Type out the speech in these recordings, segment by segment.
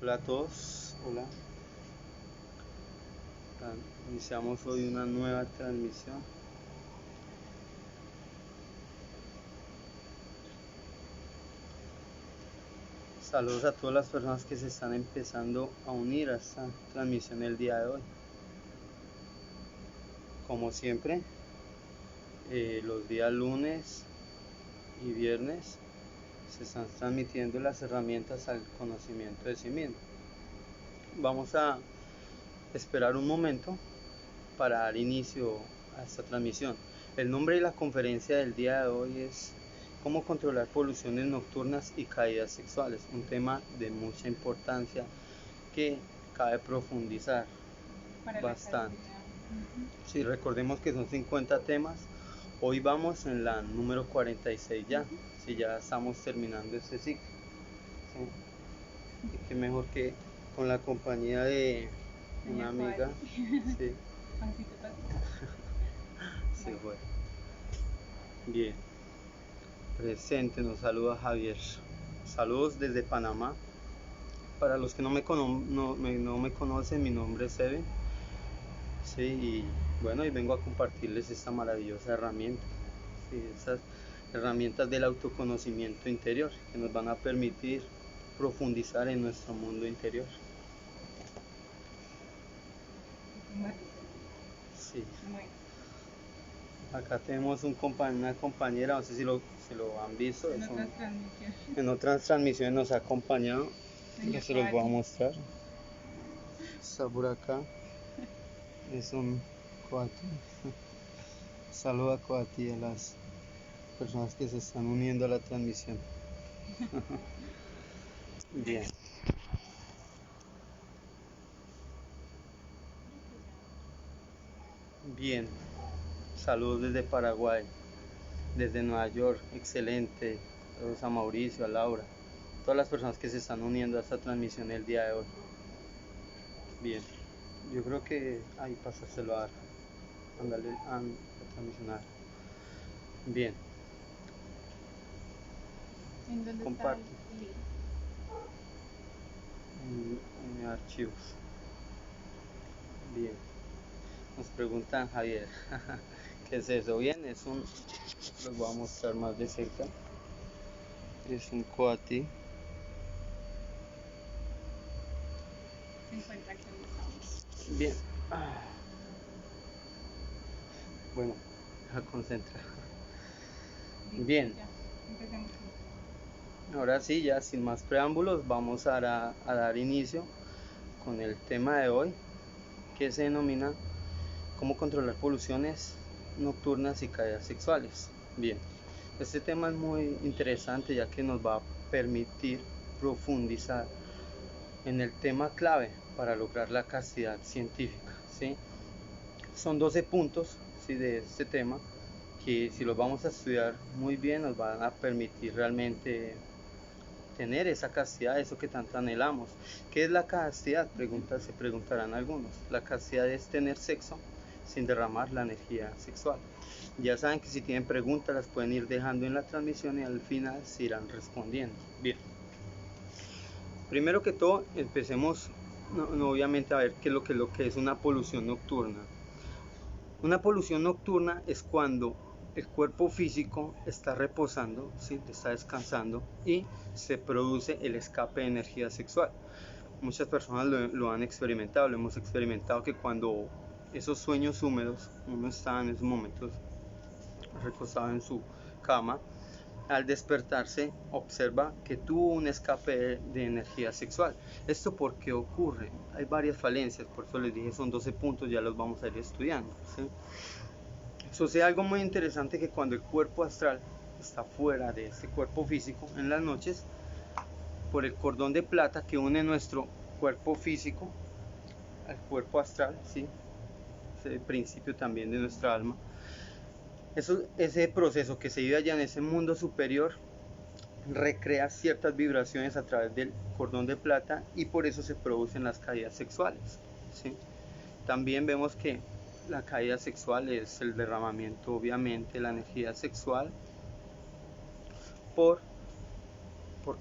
Hola a todos, hola. Iniciamos hoy una nueva transmisión. Saludos a todas las personas que se están empezando a unir a esta transmisión el día de hoy. Como siempre, los días lunes y viernes se están transmitiendo las herramientas al conocimiento de sí mismo. Vamos a esperar un momento para dar inicio a esta transmisión. El nombre de la conferencia del día de hoy es cómo controlar poluciones nocturnas y caídas sexuales, un tema de mucha importancia que cabe profundizar bastante. Sí, recordemos que son 50 temas, hoy vamos en la número 46 ya, si ya estamos terminando este ciclo. ¿Sí? Y qué mejor que con la compañía de una amiga. Sí. Se fue. Bien. Presente, nos saluda Javier. Saludos desde Panamá. Para los que no me conocen, mi nombre es Eben. Sí, y bueno, y vengo a compartirles esta maravillosa herramienta. Sí, esas herramientas del autoconocimiento interior que nos van a permitir profundizar en nuestro mundo interior. Sí. Acá tenemos una compañera, no sé si lo han visto. En otras transmisiones nos ha acompañado. Ya se los voy a mostrar. Está por acá. Es un coati. Saluda coati a las personas que se están uniendo a la transmisión. Bien. Bien. Saludos desde Paraguay, desde Nueva York. Excelente. Saludos a Mauricio, a Laura, todas las personas que se están uniendo a esta transmisión el día de hoy. Bien. Yo creo que ahí pasárselo a dar. Ándale a transmisionar. Bien. ¿En dónde Comparte. está el link? En archivos. Bien. Nos preguntan Javier, ¿qué es eso? Bien, es un, los voy a mostrar más de cerca. Es un coati. Se encuentra actualizado. Bien. Bueno, a concentrar. Bien. Ya, empecemos. Ahora sí, ya sin más preámbulos, vamos a dar inicio con el tema de hoy, que se denomina cómo controlar poluciones nocturnas y caídas sexuales. Bien, este tema es muy interesante ya que nos va a permitir profundizar en el tema clave para lograr la castidad científica. ¿Sí? Son 12 puntos, ¿sí?, de este tema que si los vamos a estudiar muy bien nos van a permitir realmente tener esa castidad, eso que tanto anhelamos. ¿Qué es la castidad? Se preguntarán algunos. La castidad es tener sexo sin derramar la energía sexual. Ya saben que si tienen preguntas las pueden ir dejando en la transmisión y al final se irán respondiendo. Bien. Primero que todo, empecemos obviamente a ver qué es lo que es una polución nocturna. Una polución nocturna es cuando el cuerpo físico está reposando, ¿sí?, está descansando y se produce el escape de energía sexual. Muchas personas lo han experimentado, lo hemos experimentado, que cuando esos sueños húmedos, uno está en esos momentos recostado en su cama, al despertarse observa que tuvo un escape de energía sexual. ¿Esto por qué ocurre? Hay varias falencias, por eso les dije son 12 puntos, ya los vamos a ir estudiando, ¿sí? Sucede algo muy interesante, que cuando el cuerpo astral está fuera de este cuerpo físico en las noches, por el cordón de plata que une nuestro cuerpo físico al cuerpo astral, ¿sí?, es el principio también de nuestra alma. Ese proceso que se vive allá en ese mundo superior recrea ciertas vibraciones a través del cordón de plata y por eso se producen las caídas sexuales, ¿sí? También vemos que la caída sexual es el derramamiento, obviamente, la energía sexual por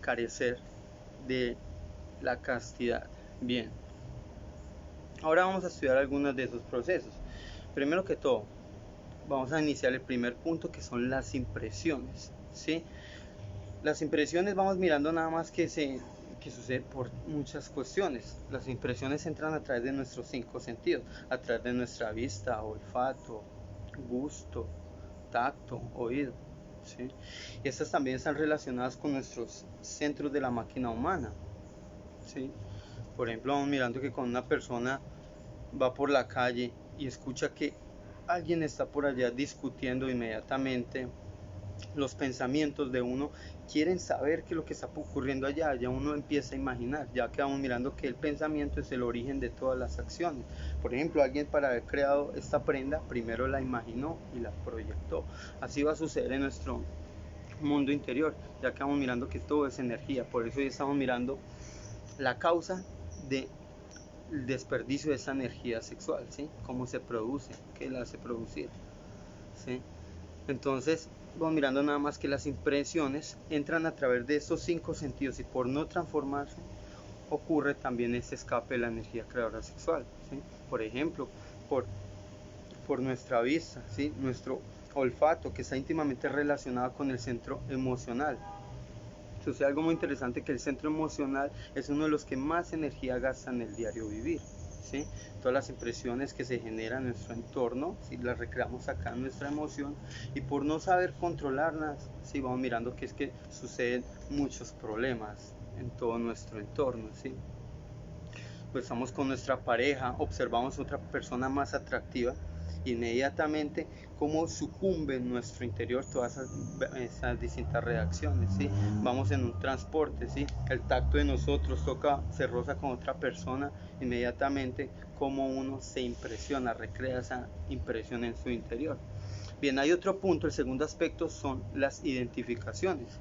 carecer de la castidad. Bien, ahora vamos a estudiar algunos de esos procesos. Primero que todo, vamos a iniciar el primer punto, que son las impresiones, ¿sí? Las impresiones vamos mirando nada más que sucede por muchas cuestiones. Las impresiones entran a través de nuestros 5 sentidos, a través de nuestra vista, olfato, gusto, tacto, oído, ¿sí? Y estas también están relacionadas con nuestros centros de la máquina humana, ¿sí? Por ejemplo, vamos mirando que cuando una persona va por la calle y escucha que alguien está por allá discutiendo, inmediatamente los pensamientos de uno quieren saber qué es lo que está ocurriendo allá. Ya uno empieza a imaginar, ya que vamos mirando que el pensamiento es el origen de todas las acciones. Por ejemplo, alguien, para haber creado esta prenda, primero la imaginó y la proyectó. Así va a suceder en nuestro mundo interior, ya que vamos mirando que todo es energía. Por eso hoy estamos mirando la causa del desperdicio de esa energía sexual, ¿sí? Cómo se produce, qué la hace producir, ¿sí? Entonces vamos mirando nada más que las impresiones entran a través de esos 5 sentidos, y por no transformarse ocurre también ese escape de la energía creadora sexual, ¿sí? Por ejemplo, por nuestra vista, ¿sí? Nuestro olfato, que está íntimamente relacionado con el centro emocional. Sucede algo muy interesante, que el centro emocional es uno de los que más energía gasta en el diario vivir, ¿sí? Todas las impresiones que se generan en nuestro entorno, ¿sí? Las recreamos acá en nuestra emoción, y por no saber controlarlas, ¿sí? Vamos mirando que es que suceden muchos problemas en todo nuestro entorno, ¿sí? Pues estamos con nuestra pareja, observamos a otra persona más atractiva, inmediatamente cómo sucumbe en nuestro interior todas esas distintas reacciones, ¿sí? Vamos en un transporte, ¿sí? El tacto de nosotros se roza con otra persona, inmediatamente como uno se impresiona, recrea esa impresión en su interior. Bien, hay otro punto, el segundo aspecto son las identificaciones.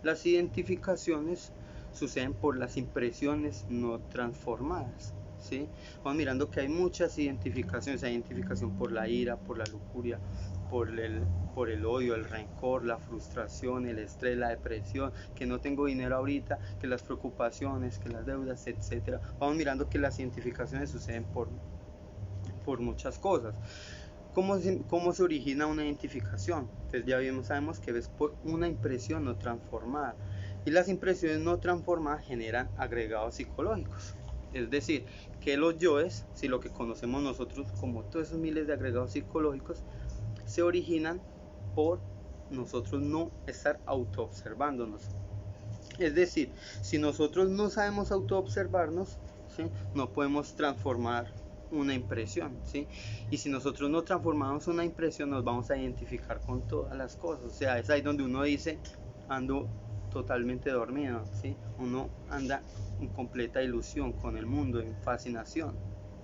Las identificaciones suceden por las impresiones no transformadas, ¿sí? Vamos mirando que hay muchas identificaciones. Hay identificación por la ira, por la lujuria, por el odio, el rencor, la frustración, el estrés, la depresión, que no tengo dinero ahorita, que las preocupaciones, que las deudas, etc. Vamos mirando que las identificaciones suceden por muchas cosas. ¿Cómo se origina una identificación? Entonces ya sabemos que es por una impresión no transformada, y las impresiones no transformadas generan agregados psicológicos. Es decir, que los yoes, si lo que conocemos nosotros como todos esos miles de agregados psicológicos, se originan por nosotros no estar autoobservándonos. Es decir, si nosotros no sabemos autoobservarnos, ¿sí? No podemos transformar una impresión, ¿sí? Y si nosotros no transformamos una impresión, nos vamos a identificar con todas las cosas. O sea, es ahí donde uno dice, ando totalmente dormido, ¿sí? Uno anda en completa ilusión con el mundo, en fascinación,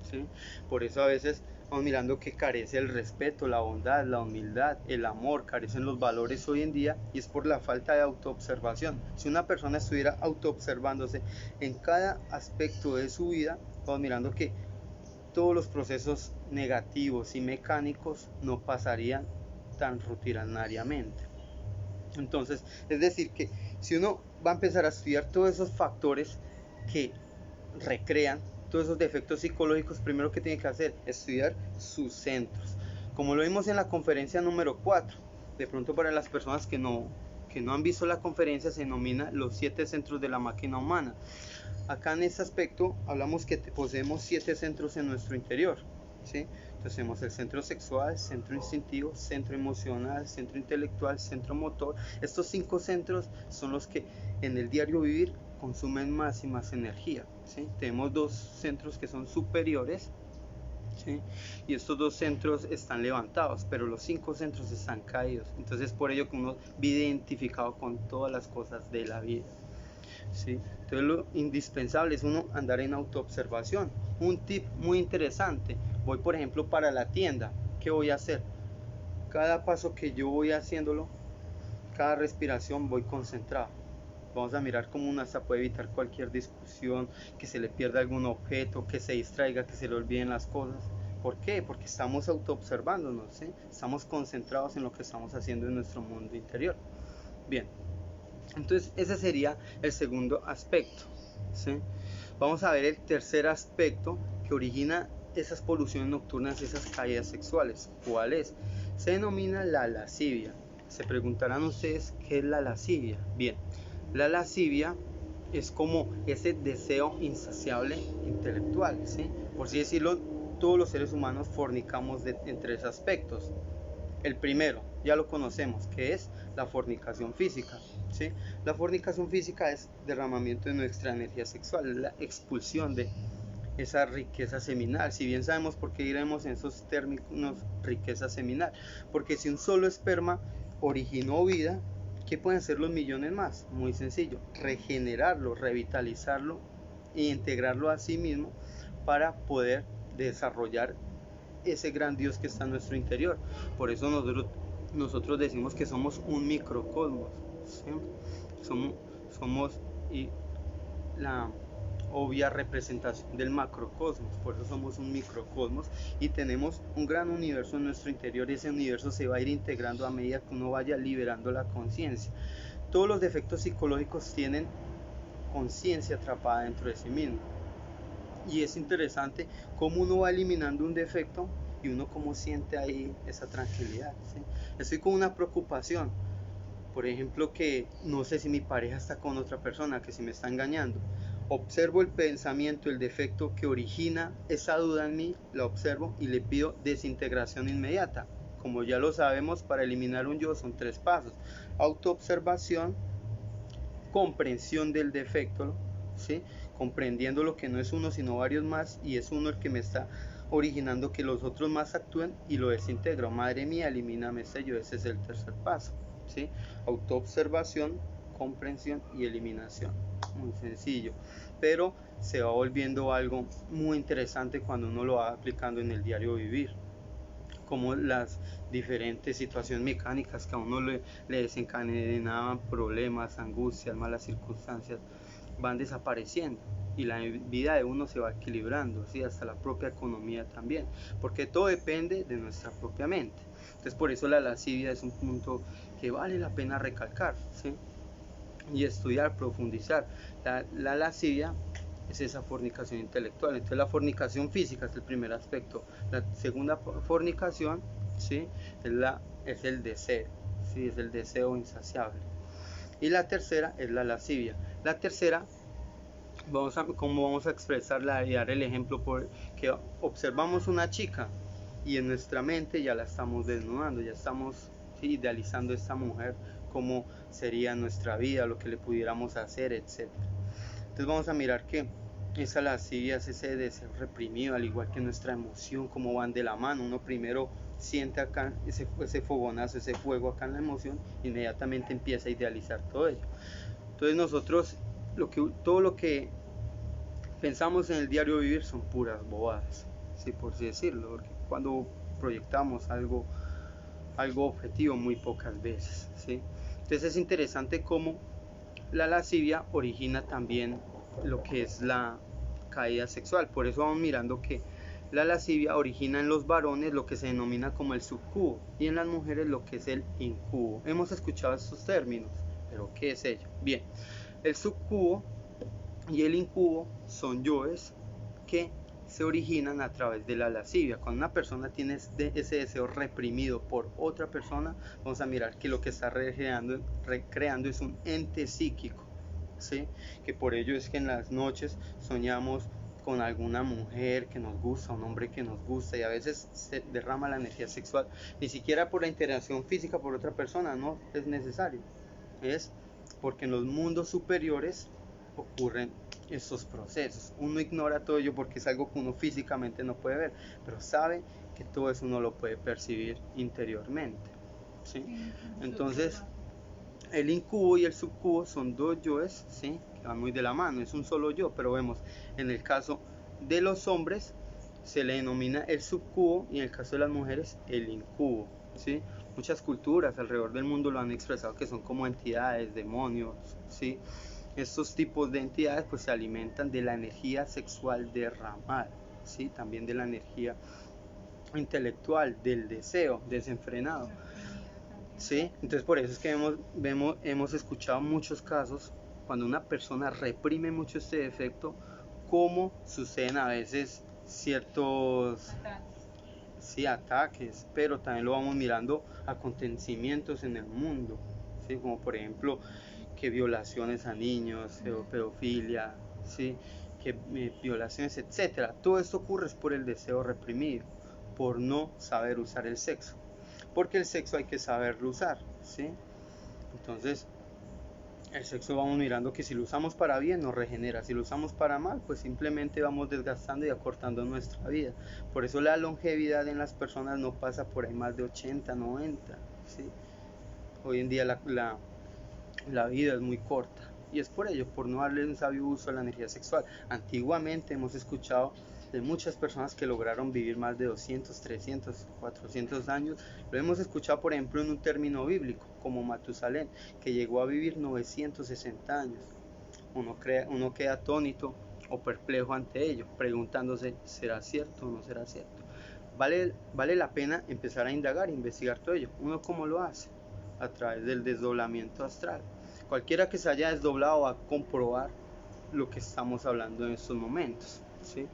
¿sí? Por eso a veces vamos mirando que carece el respeto, la bondad, la humildad, el amor, carecen los valores hoy en día, y es por la falta de autoobservación. Si una persona estuviera autoobservándose en cada aspecto de su vida, vamos mirando que todos los procesos negativos y mecánicos no pasarían tan rutinariamente. Entonces, es decir, que si uno va a empezar a estudiar todos esos factores que recrean todos esos defectos psicológicos, primero que tiene que hacer es estudiar sus centros. Como lo vimos en la conferencia número 4, de pronto para las personas que no han visto la conferencia, se denomina los 7 centros de la máquina humana. Acá en este aspecto hablamos que poseemos 7 centros en nuestro interior, ¿sí? Entonces tenemos el centro sexual, centro instintivo, centro emocional, centro intelectual, centro motor. Estos 5 centros son los que en el diario vivir consumen más y más energía, ¿sí? Tenemos 2 centros que son superiores, ¿sí? Y estos 2 centros están levantados, pero los 5 centros están caídos. Entonces por ello que uno vive identificado con todas las cosas de la vida, ¿sí? Entonces lo indispensable es uno andar en autoobservación. Un tip muy interesante: voy por ejemplo para la tienda, ¿qué voy a hacer? Cada paso que yo voy haciéndolo, cada respiración, voy concentrado. Vamos a mirar cómo uno hasta puede evitar cualquier discusión, que se le pierda algún objeto, que se distraiga, que se le olviden las cosas. ¿Por qué? Porque estamos autoobservándonos, ¿sí? Estamos concentrados en lo que estamos haciendo en nuestro mundo interior. Bien, entonces ese sería el segundo aspecto, ¿sí? Vamos a ver el tercer aspecto que origina esas poluciones nocturnas, esas caídas sexuales. ¿Cuál es? Se denomina la lascivia. Se preguntarán ustedes qué es la lascivia. Bien, la lascivia es como ese deseo insaciable intelectual, ¿sí? Por así decirlo, todos los seres humanos fornicamos en tres aspectos. El primero, ya lo conocemos, que es la fornicación física, ¿sí? La fornicación física es derramamiento de nuestra energía sexual, la expulsión de esa riqueza seminal. Si bien sabemos por qué diremos en esos términos riqueza seminal, porque si un solo esperma originó vida, ¿qué pueden ser los millones más? Muy sencillo, regenerarlo, revitalizarlo e integrarlo a sí mismo para poder desarrollar ese gran Dios que está en nuestro interior. Por eso nosotros decimos que somos un microcosmos, ¿sí? Somos y la obvia representación del macrocosmos, por eso somos un microcosmos y tenemos un gran universo en nuestro interior, y ese universo se va a ir integrando a medida que uno vaya liberando la conciencia. Todos los defectos psicológicos tienen conciencia atrapada dentro de sí mismo, y es interesante cómo uno va eliminando un defecto y uno cómo siente ahí esa tranquilidad, ¿sí? Estoy con una preocupación, por ejemplo, que no sé si mi pareja está con otra persona, que si me está engañando. Observo el pensamiento, el defecto que origina esa duda en mí, la observo y le pido desintegración inmediata. Como ya lo sabemos, para eliminar un yo son 3 pasos: autoobservación, comprensión del defecto, ¿sí? Comprendiendo lo que no es uno sino varios más, y es uno el que me está originando que los otros más actúen, y lo desintegro. Madre mía, elimíname ese yo. Ese es el tercer paso, ¿sí? Autoobservación, comprensión y eliminación. Muy sencillo, pero se va volviendo algo muy interesante cuando uno lo va aplicando en el diario vivir, como las diferentes situaciones mecánicas que a uno le desencadenaban problemas, angustias, malas circunstancias, van desapareciendo y la vida de uno se va equilibrando, ¿sí? Hasta la propia economía también, porque todo depende de nuestra propia mente. Entonces por eso la lascivia es un punto que vale la pena recalcar, ¿sí? Y estudiar, profundizar. La lascivia es esa fornicación intelectual. Entonces la fornicación física es el primer aspecto. La segunda fornicación, ¿sí? es el deseo, ¿sí? Es el deseo insaciable. Y la tercera es la lascivia. La tercera, ¿cómo vamos a expresarla y dar el ejemplo? Que observamos una chica y en nuestra mente ya la estamos desnudando, ya estamos, ¿sí?, idealizando a esta mujer, cómo sería nuestra vida, lo que le pudiéramos hacer, etc. Entonces vamos a mirar que esa lascivia es ese deseo reprimido, al igual que nuestra emoción, como van de la mano. Uno primero siente acá ese fogonazo, ese fuego acá en la emoción, inmediatamente empieza a idealizar todo ello. Entonces nosotros, todo lo que pensamos en el diario vivir son puras bobadas, ¿sí?, por así decirlo, porque cuando proyectamos algo objetivo muy pocas veces, ¿sí? Entonces es interesante cómo la lascivia origina también lo que es la caída sexual. Por eso vamos mirando que la lascivia origina en los varones lo que se denomina como el subcubo, y en las mujeres lo que es el incubo. Hemos escuchado estos términos, pero ¿qué es ello? Bien, el subcubo y el incubo son yoes que se originan a través de la lascivia. Cuando una persona tiene ese deseo reprimido por otra persona, vamos a mirar que lo que está recreando es un ente psíquico, ¿sí? Que por ello es que en las noches soñamos con alguna mujer que nos gusta, un hombre que nos gusta, y a veces se derrama la energía sexual, ni siquiera por la interacción física por otra persona, no es necesario, es porque en los mundos superiores ocurren estos procesos. Uno ignora todo ello porque es algo que uno físicamente no puede ver, pero sabe que todo eso uno lo puede percibir interiormente, ¿sí? Entonces el incubo y el subcubo son dos yoes, ¿sí?, que van muy de la mano, es un solo yo, pero vemos en el caso de los hombres se le denomina el subcubo y en el caso de las mujeres el incubo, ¿sí? Muchas culturas alrededor del mundo lo han expresado que son como entidades, demonios, ¿sí? Estos tipos de entidades pues se alimentan de la energía sexual derramada, ¿sí?, también de la energía intelectual, del deseo desenfrenado, ¿sí? Entonces por eso es que hemos escuchado muchos casos cuando una persona reprime mucho este defecto, cómo suceden a veces ciertos ataques, pero también lo vamos mirando acontecimientos en el mundo, ¿sí? Como por ejemplo que violaciones a niños, pedofilia, ¿sí? Que violaciones, etcétera. Todo esto ocurre por el deseo reprimido, por no saber usar el sexo, porque el sexo hay que saberlo usar, ¿sí? Entonces el sexo vamos mirando que si lo usamos para bien nos regenera, si lo usamos para mal pues simplemente vamos desgastando y acortando nuestra vida. Por eso la longevidad en las personas no pasa por ahí más de 80, 90, ¿sí? Hoy en día la vida es muy corta y es por ello, por no darle un sabio uso a la energía sexual. Antiguamente hemos escuchado de muchas personas que lograron vivir más de 200, 300, 400 años. Lo hemos escuchado por ejemplo en un término bíblico como Matusalén, que llegó a vivir 960 años. Uno queda atónito o perplejo ante ello, preguntándose, ¿será cierto o no será cierto? Vale la pena empezar a indagar, investigar todo ello. ¿Uno cómo lo hace? A través del desdoblamiento astral. Cualquiera que se haya desdoblado va a comprobar lo que estamos hablando en estos momentos, ¿sí?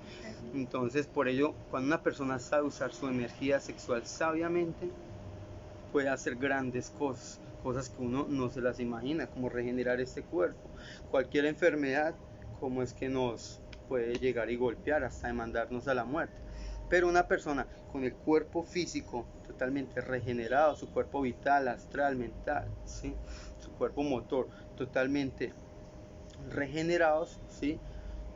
Entonces, por ello, cuando una persona sabe usar su energía sexual sabiamente, puede hacer grandes cosas que uno no se las imagina, como regenerar este cuerpo. Cualquier enfermedad, como es que nos puede llegar y golpear hasta demandarnos a la muerte. Pero una persona con el cuerpo físico totalmente regenerado, su cuerpo vital, astral, mental, ¿sí? Su cuerpo motor totalmente regenerados, ¿sí?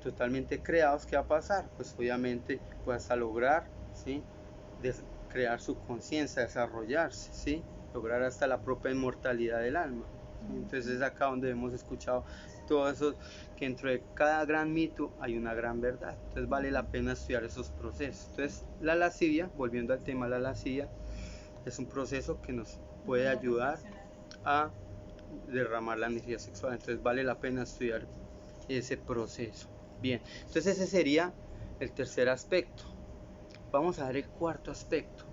Totalmente creados, ¿qué va a pasar? Pues obviamente vas a lograr, ¿sí? Crear su conciencia, desarrollarse, ¿sí? Lograr hasta la propia inmortalidad del alma, ¿sí? Entonces es acá donde hemos escuchado todo eso, que dentro de cada gran mito hay una gran verdad. Entonces vale la pena estudiar esos procesos. Entonces la lascivia, volviendo al tema de la lascivia, es un proceso que nos puede ayudar a derramar la energía sexual. Entonces vale la pena estudiar ese proceso. Bien, entonces ese sería el tercer aspecto. Vamos a ver el cuarto aspecto.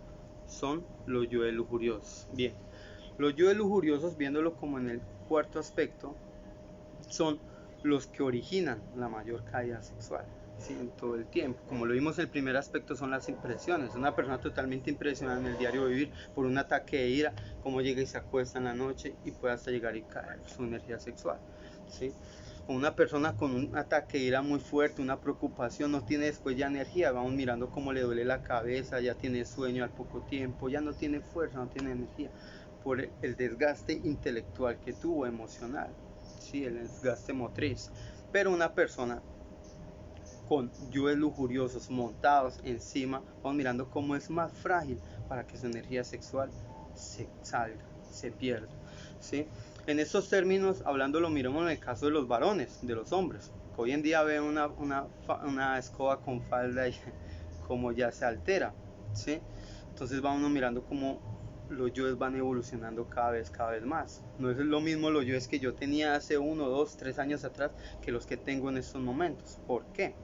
Son los yoes lujuriosos. Bien, los yoes lujuriosos, viéndolo como en el cuarto aspecto, son los que originan la mayor caída sexual, ¿sí? En todo el tiempo. Como lo vimos en el primer aspecto, son las impresiones. Una persona totalmente impresionada en el diario vivir por un ataque de ira, cómo llega y se acuesta en la noche y puede hasta llegar y caer su energía sexual, ¿sí? O una persona con un ataque de ira muy fuerte, una preocupación, no tiene después ya energía, vamos mirando cómo le duele la cabeza, ya tiene sueño al poco tiempo, ya no tiene fuerza, no tiene energía, por el desgaste intelectual que tuvo, emocional, ¿sí? El desgaste motriz. Pero una persona con yoes lujuriosos montados encima, vamos mirando cómo es más frágil para que su energía sexual se salga, se pierda, ¿sí? En estos términos, hablando, lo miramos en el caso de los varones, de los hombres, que hoy en día ven una escoba con falda y como ya se altera, ¿sí? Entonces vamos mirando cómo los yoes van evolucionando cada vez más. No es lo mismo los yoes que yo tenía hace 1, 2, 3 años atrás que los que tengo en estos momentos. ¿Por qué?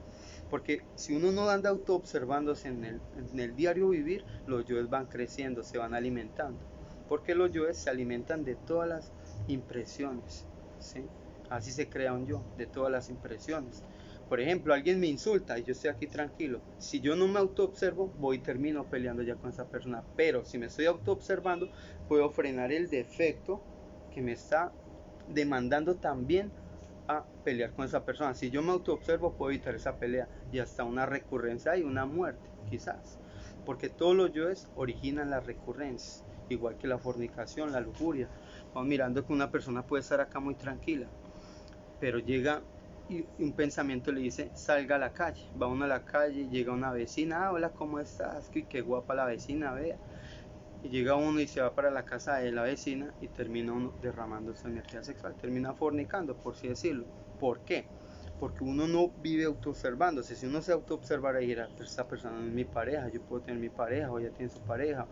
Porque si uno no anda autoobservándose en el diario vivir, los yoes van creciendo, se van alimentando. Porque los yoes se alimentan de todas las impresiones, ¿sí? Así se crea un yo, de todas las impresiones. Por ejemplo, alguien me insulta y yo estoy aquí tranquilo. Si yo no me autoobservo, voy y termino peleando ya con esa persona. Pero si me estoy autoobservando, puedo frenar el defecto que me está demandando también a pelear con esa persona. Si yo me autoobservo, puedo evitar esa pelea y hasta una recurrencia y una muerte, quizás. Porque todos los yoes originan las recurrencias, igual que la fornicación, la lujuria. Vamos mirando que una persona puede estar acá muy tranquila, pero llega y un pensamiento le dice, salga a la calle. Va uno a la calle, llega una vecina, hola, ¿cómo estás? Qué guapa la vecina, vea. Y llega uno y se va para la casa de la vecina y termina uno derramando su energía sexual, termina fornicando, por así decirlo. ¿Por qué? Porque uno no vive autoobservándose. Si uno se autoobservara y dijera, esta persona no es mi pareja, yo puedo tener mi pareja, o ella tiene su pareja,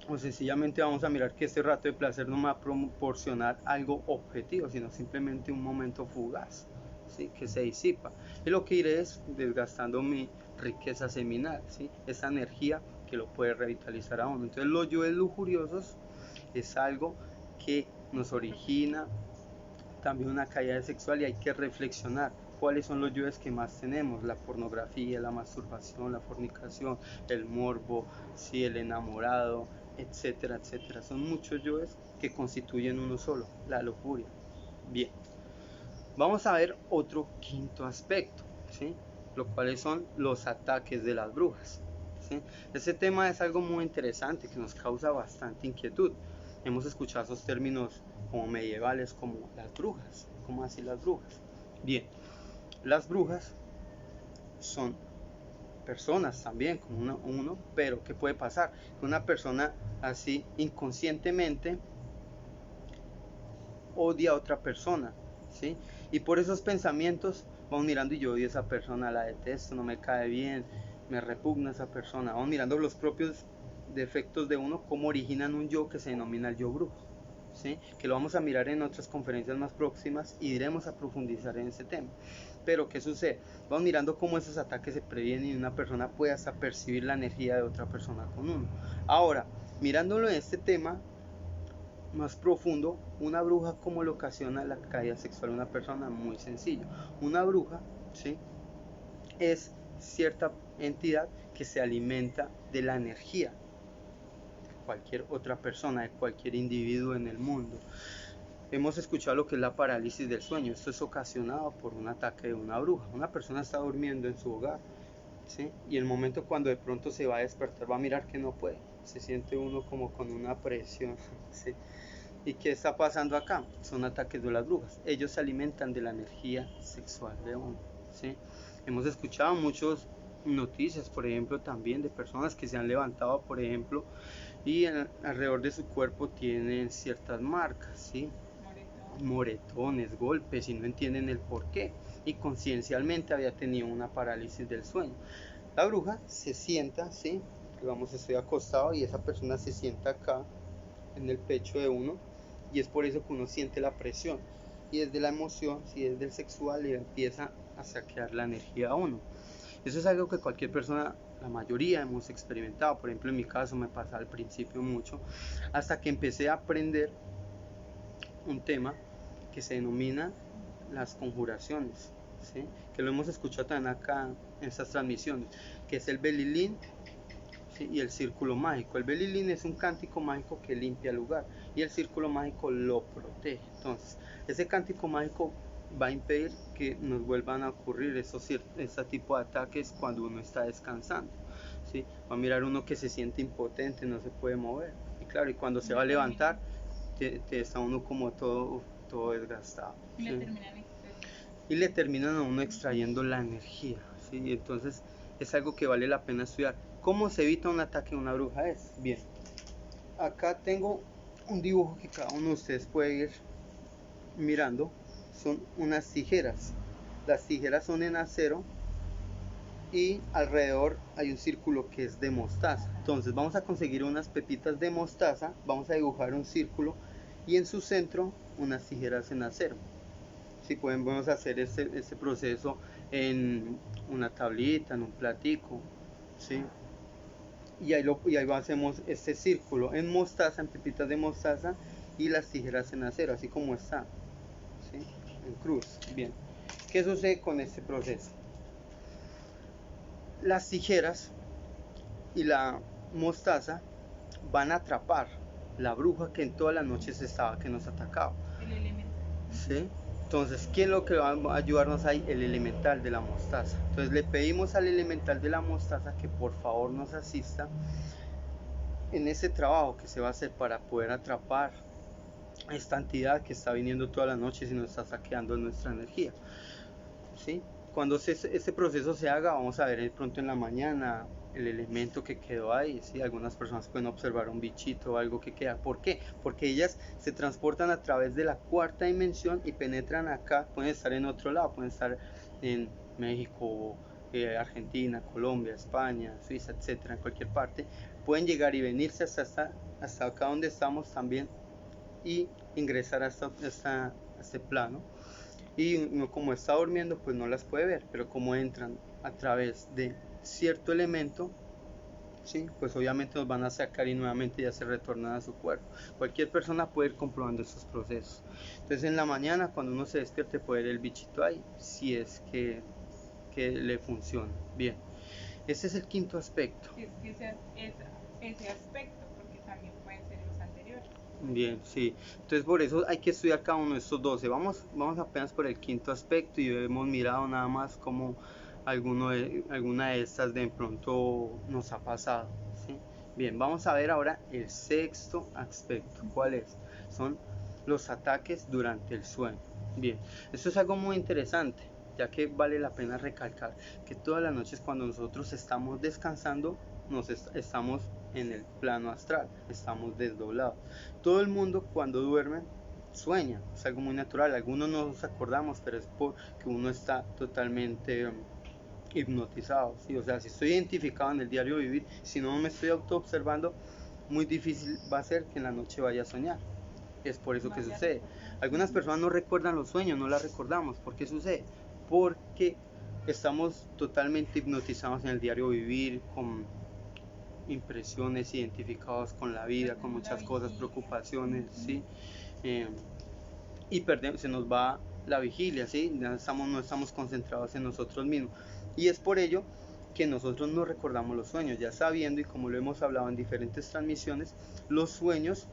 o sencillamente vamos a mirar que este rato de placer no me va a proporcionar algo objetivo, sino simplemente un momento fugaz, ¿sí? Que se disipa. Y lo que iré es desgastando mi riqueza seminal, ¿sí? Esa energía que lo puede revitalizar a uno. Entonces los yoes lujuriosos es algo que nos origina también una caída sexual y hay que reflexionar cuáles son los yoes que más tenemos: la pornografía, la masturbación, la fornicación, el morbo, sí, el enamorado, etcétera, etcétera. Son muchos yoes que constituyen uno solo, la lujuria. Bien, vamos a ver otro quinto aspecto, ¿sí? Lo cuales son los ataques de las brujas, ¿sí? Este tema es algo muy interesante que nos causa bastante inquietud. Hemos escuchado esos términos como medievales, como las brujas. ¿Cómo así las brujas? Bien, las brujas son personas también, como uno, pero ¿qué puede pasar? Que una persona así inconscientemente odia a otra persona, ¿sí? Y por esos pensamientos vamos mirando y yo odio a esa persona, la detesto, no me cae bien, me repugna esa persona. Vamos mirando los propios defectos de uno, cómo originan un yo que se denomina el yo brujo, ¿sí? Que lo vamos a mirar en otras conferencias más próximas y iremos a profundizar en ese tema. Pero ¿qué sucede? Vamos mirando cómo esos ataques se previenen y una persona puede hasta percibir la energía de otra persona con uno. Ahora, mirándolo en este tema más profundo, una bruja, ¿cómo le ocasiona la caída sexual a una persona? Muy sencillo. Una bruja, ¿sí?, es cierta entidad que se alimenta de la energía de cualquier otra persona, de cualquier individuo en el mundo. Hemos escuchado lo que es la parálisis del sueño. Esto es ocasionado por un ataque de una bruja. Una persona está durmiendo en su hogar, ¿sí?, y el momento cuando de pronto se va a despertar va a mirar que no puede. Se siente uno como con una presión, ¿sí? ¿Y qué está pasando acá? Son ataques de las brujas. Ellos se alimentan de la energía sexual de uno, ¿sí? Hemos escuchado muchas noticias, por ejemplo, también de personas que se han levantado, por ejemplo, y alrededor de su cuerpo tienen ciertas marcas, ¿sí?, moretones, golpes, y no entienden el por qué, y conciencialmente había tenido una parálisis del sueño. La bruja se sienta, ¿sí?, digamos, estoy acostado y esa persona se sienta acá en el pecho de uno, y es por eso que uno siente la presión, y desde la emoción, si es del sexual, le empieza a saquear la energía a uno. Eso es algo que cualquier persona, la mayoría, hemos experimentado. Por ejemplo, en mi caso me pasa al principio mucho, hasta que empecé a aprender un tema que se denomina las conjuraciones, ¿sí?, que lo hemos escuchado también acá en estas transmisiones, que es el Belilín, ¿sí?, y el círculo mágico. El Belilín es un cántico mágico que limpia el lugar y el círculo mágico lo protege. Entonces, ese cántico mágico va a impedir que nos vuelvan a ocurrir este tipo de ataques cuando uno está descansando, ¿sí? Va a mirar uno que se siente impotente, no se puede mover, y claro, y cuando se va a levantar está uno como todo desgastado, ¿sí?, y le terminan a uno extrayendo la energía, ¿sí? Y entonces es algo que vale la pena estudiar. ¿Cómo se evita un ataque de una bruja? Bien, acá tengo un dibujo que cada uno de ustedes puede ir mirando. Son unas tijeras. Las tijeras son en acero y alrededor hay un círculo que es de mostaza. Entonces vamos a conseguir unas pepitas de mostaza, vamos a dibujar un círculo y en su centro unas tijeras en acero. Si podemos hacer este proceso en una tablita, en un platico, ¿sí? Y ahí hacemos este círculo en mostaza, en pepitas de mostaza, y las tijeras en acero, así como está, ¿sí?, en cruz. Bien, ¿qué sucede con este proceso? Las tijeras y la mostaza van a atrapar la bruja que en todas las noches que nos atacaba, ¿sí? Entonces, ¿quién es lo que va a ayudarnos ahí? El elemental de la mostaza. Entonces le pedimos al elemental de la mostaza que por favor nos asista en ese trabajo que se va a hacer para poder atrapar a esta entidad que está viniendo todas las noches y nos está saqueando nuestra energía, ¿sí? Cuando este proceso se haga, vamos a ver de pronto en la mañana el elemento que quedó ahí, ¿sí? Algunas personas pueden observar un bichito o algo que queda. ¿Por qué? Porque ellas se transportan a través de la cuarta dimensión y penetran acá. Pueden estar en otro lado, pueden estar en México, Argentina, Colombia, España, Suiza, etcétera, en cualquier parte. Pueden llegar y venirse hasta acá donde estamos también y ingresar a este plano. Y uno, como está durmiendo, pues no las puede ver, pero como entran a través de cierto elemento, ¿sí? Pues obviamente nos van a sacar y nuevamente ya se retornan a su cuerpo. Cualquier persona puede ir comprobando estos procesos. Entonces en la mañana cuando uno se despierte puede ver el bichito ahí, si es que le funciona. Bien, este es el quinto aspecto. Es que ese aspecto, porque también pueden ser los anteriores. Bien, sí. Entonces por eso hay que estudiar cada uno de estos 12. Vamos apenas por el quinto aspecto y hemos mirado nada más como alguna de estas de pronto nos ha pasado, ¿sí? Bien, vamos a ver ahora el sexto aspecto. ¿Cuál es? Son los ataques durante el sueño. Bien, esto es algo muy interesante, ya que vale la pena recalcar que todas las noches cuando nosotros estamos descansando, estamos en el plano astral, estamos desdoblados. Todo el mundo cuando duerme sueña, es algo muy natural. Algunos no nos acordamos, pero es porque uno está totalmente hipnotizado, ¿sí? O sea, si estoy identificado en el diario vivir, si no me estoy auto observando, muy difícil va a ser que en la noche vaya a soñar. Es por eso que sucede. Algunas personas no recuerdan los sueños, no las recordamos. ¿Por qué sucede? Porque estamos totalmente hipnotizados en el diario vivir, con impresiones, identificados con la vida, con muchas cosas, preocupaciones, ¿sí? Y se nos va la vigilia, ¿sí? No estamos concentrados en nosotros mismos. Y es por ello que nosotros no recordamos los sueños, ya sabiendo, y como lo hemos hablado en diferentes transmisiones, los sueños,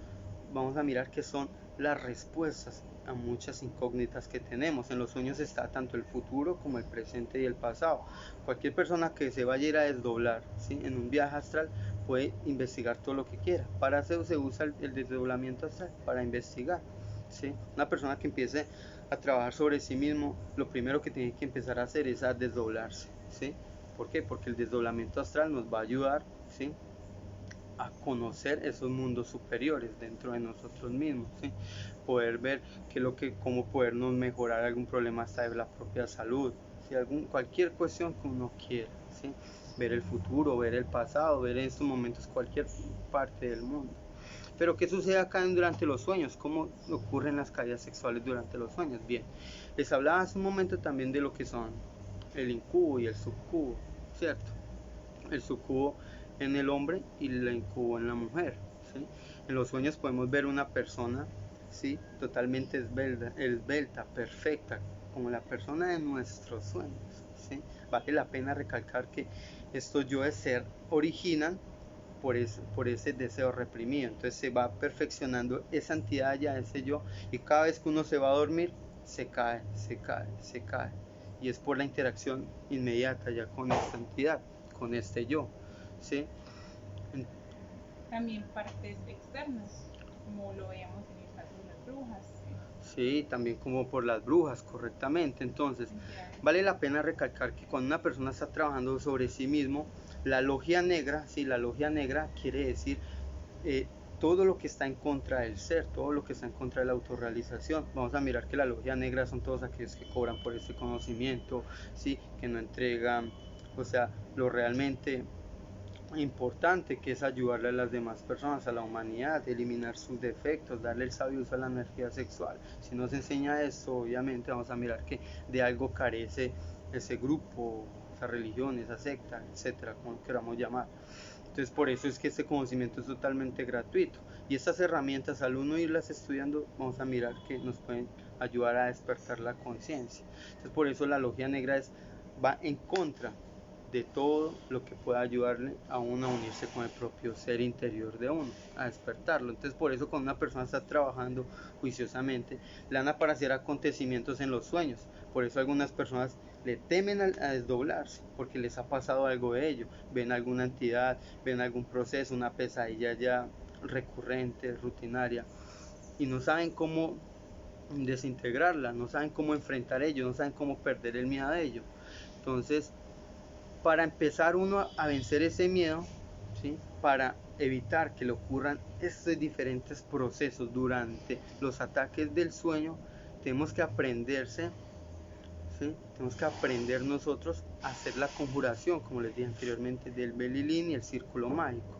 vamos a mirar que son las respuestas a muchas incógnitas que tenemos. En los sueños está tanto el futuro como el presente y el pasado. Cualquier persona que se vaya a ir a desdoblar, ¿sí?, en un viaje astral puede investigar todo lo que quiera. Para eso se usa el desdoblamiento astral, para investigar, ¿sí? Una persona que empiece a trabajar sobre sí mismo, lo primero que tiene que empezar a hacer es a desdoblarse, ¿sí? ¿Por qué? Porque el desdoblamiento astral nos va a ayudar, ¿sí?, a conocer esos mundos superiores dentro de nosotros mismos, ¿sí? Poder ver cómo podernos mejorar algún problema hasta de la propia salud, ¿sí? Cualquier cuestión que uno quiera, ¿sí? Ver el futuro, ver el pasado, ver en estos momentos cualquier parte del mundo. Pero ¿qué sucede acá durante los sueños? ¿Cómo ocurren las caídas sexuales durante los sueños? Bien, les hablaba hace un momento también de lo que son el incubo y el subcubo, ¿cierto? El subcubo en el hombre y el incubo en la mujer, ¿sí? En los sueños podemos ver una persona, ¿sí?, totalmente esbelta, perfecta, como la persona de nuestros sueños, ¿sí? Vale la pena recalcar que estos yo de ser originan por ese deseo reprimido. Entonces se va perfeccionando esa entidad ya, ese yo, y cada vez que uno se va a dormir, se cae. Y es por la interacción inmediata ya con esta entidad, con este yo, ¿sí? También partes externas, como lo veíamos en el caso de las brujas. Sí, también como por las brujas, correctamente. Entonces, vale la pena recalcar que cuando una persona está trabajando sobre sí mismo, la logia negra, sí, la logia negra quiere decir todo lo que está en contra del ser, todo lo que está en contra de la autorrealización. Vamos a mirar que la logia negra son todos aquellos que cobran por este conocimiento, sí, que no entregan, o sea, lo realmente importante, que es ayudarle a las demás personas, a la humanidad, eliminar sus defectos, darle el sabio uso a la energía sexual. Si nos enseña esto, obviamente vamos a mirar que de algo carece ese grupo, esa religión, esa secta, etcétera, como queramos llamar. Entonces por eso es que este conocimiento es totalmente gratuito, y estas herramientas, al uno irlas estudiando, vamos a mirar que nos pueden ayudar a despertar la conciencia. Entonces por eso la logia negra va en contra de todo lo que pueda ayudarle a uno a unirse con el propio ser interior de uno, a despertarlo. Entonces por eso cuando una persona está trabajando juiciosamente, le van a aparecer acontecimientos en los sueños. Por eso algunas personas le temen a desdoblarse, porque les ha pasado algo de ello. Ven alguna entidad, ven algún proceso, una pesadilla ya recurrente, rutinaria, y no saben cómo desintegrarla, no saben cómo enfrentar ello, no saben cómo perder el miedo a ello. Entonces, para empezar uno a vencer ese miedo, ¿sí?, para evitar que le ocurran estos diferentes procesos durante los ataques del sueño, tenemos que aprenderse, ¿sí?, tenemos que aprender nosotros a hacer la conjuración, como les dije anteriormente, del Belilín y el círculo mágico.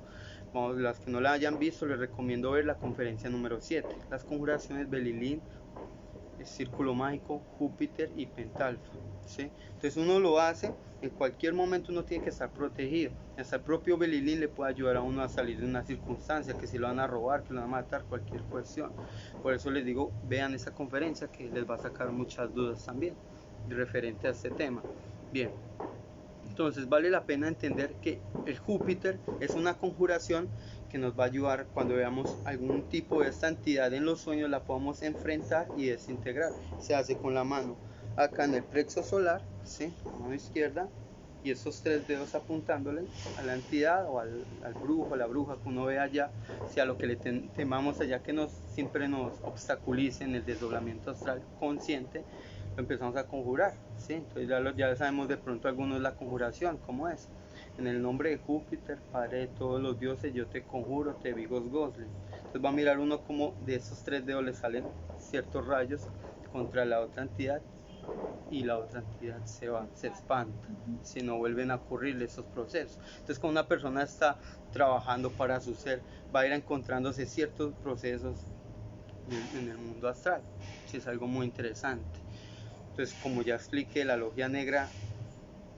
Vamos, las que no la hayan visto, les recomiendo ver la conferencia número 7, las conjuraciones Belilín, círculo mágico, Júpiter y Pentalfa, ¿sí? Entonces uno lo hace, en cualquier momento uno tiene que estar protegido. Hasta el propio Belilín le puede ayudar a uno a salir de una circunstancia, que si lo van a robar, que lo van a matar, cualquier cuestión. Por eso les digo, vean esa conferencia que les va a sacar muchas dudas también referente a este tema. Bien, entonces vale la pena entender que el Júpiter es una conjuración que nos va a ayudar cuando veamos algún tipo de esta entidad en los sueños, la podemos enfrentar y desintegrar. Se hace con la mano acá en el plexo solar, ¿sí? Mano izquierda, y estos 3 dedos apuntándole a la entidad o al brujo, a la bruja que uno ve allá, si a lo que le temamos allá que siempre nos obstaculice en el desdoblamiento astral consciente, lo empezamos a conjurar, ¿sí? Entonces ya sabemos de pronto algunos la conjuración, ¿cómo es? En el nombre de Júpiter, Padre de todos los dioses, yo te conjuro, te vigos gosle. Entonces va a mirar uno como de esos 3 dedos le salen ciertos rayos contra la otra entidad y la otra entidad se espanta, si no vuelven a ocurrir esos procesos. Entonces cuando una persona está trabajando para su ser, va a ir encontrándose ciertos procesos en el mundo astral, que es algo muy interesante. Entonces, como ya expliqué, la logia negra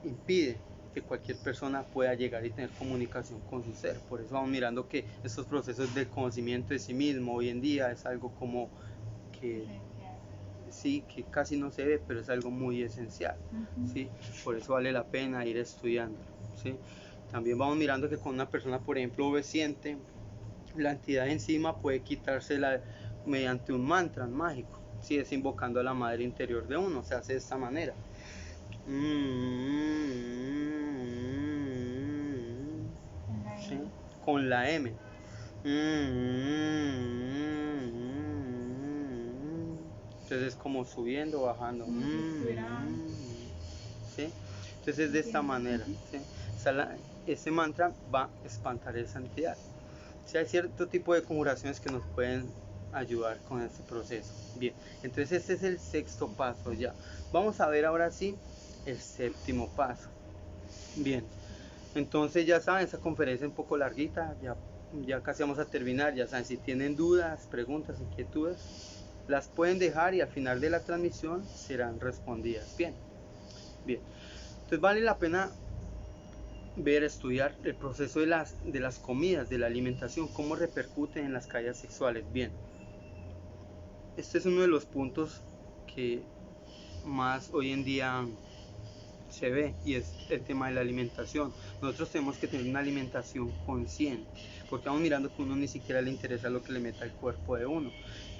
impide que cualquier persona pueda llegar y tener comunicación con su ser. Por eso vamos mirando que estos procesos de conocimiento de sí mismo hoy en día es algo como que sí, que casi no se ve, pero es algo muy esencial, ¿sí? Por eso vale la pena ir estudiando, ¿sí? También vamos mirando que con una persona, por ejemplo, obediente, la entidad encima puede quitársela mediante un mantra mágico, ¿sí? Es invocando a la madre interior de uno, se hace de esta manera. ¿Sí? Con la M. Entonces es como subiendo, bajando. ¿Sí? Entonces es de esta manera, ¿sí? Ese mantra va a espantar esa entidad. ¿Sí? Hay cierto tipo de conjuraciones que nos pueden ayudar con este proceso. Bien, entonces este es el 6º paso ya. Vamos a ver ahora sí el 7º paso. Bien, entonces ya saben, esa conferencia es un poco larguita, ya casi vamos a terminar. Ya saben, si tienen dudas, preguntas, inquietudes, las pueden dejar y al final de la transmisión serán respondidas. Bien, entonces vale la pena estudiar el proceso de las comidas, de la alimentación, cómo repercuten en las caídas sexuales. Bien, este es uno de los puntos que más hoy en día se ve, y es el tema de la alimentación. Nosotros tenemos que tener una alimentación consciente, porque vamos mirando que a uno ni siquiera le interesa lo que le meta el cuerpo de uno,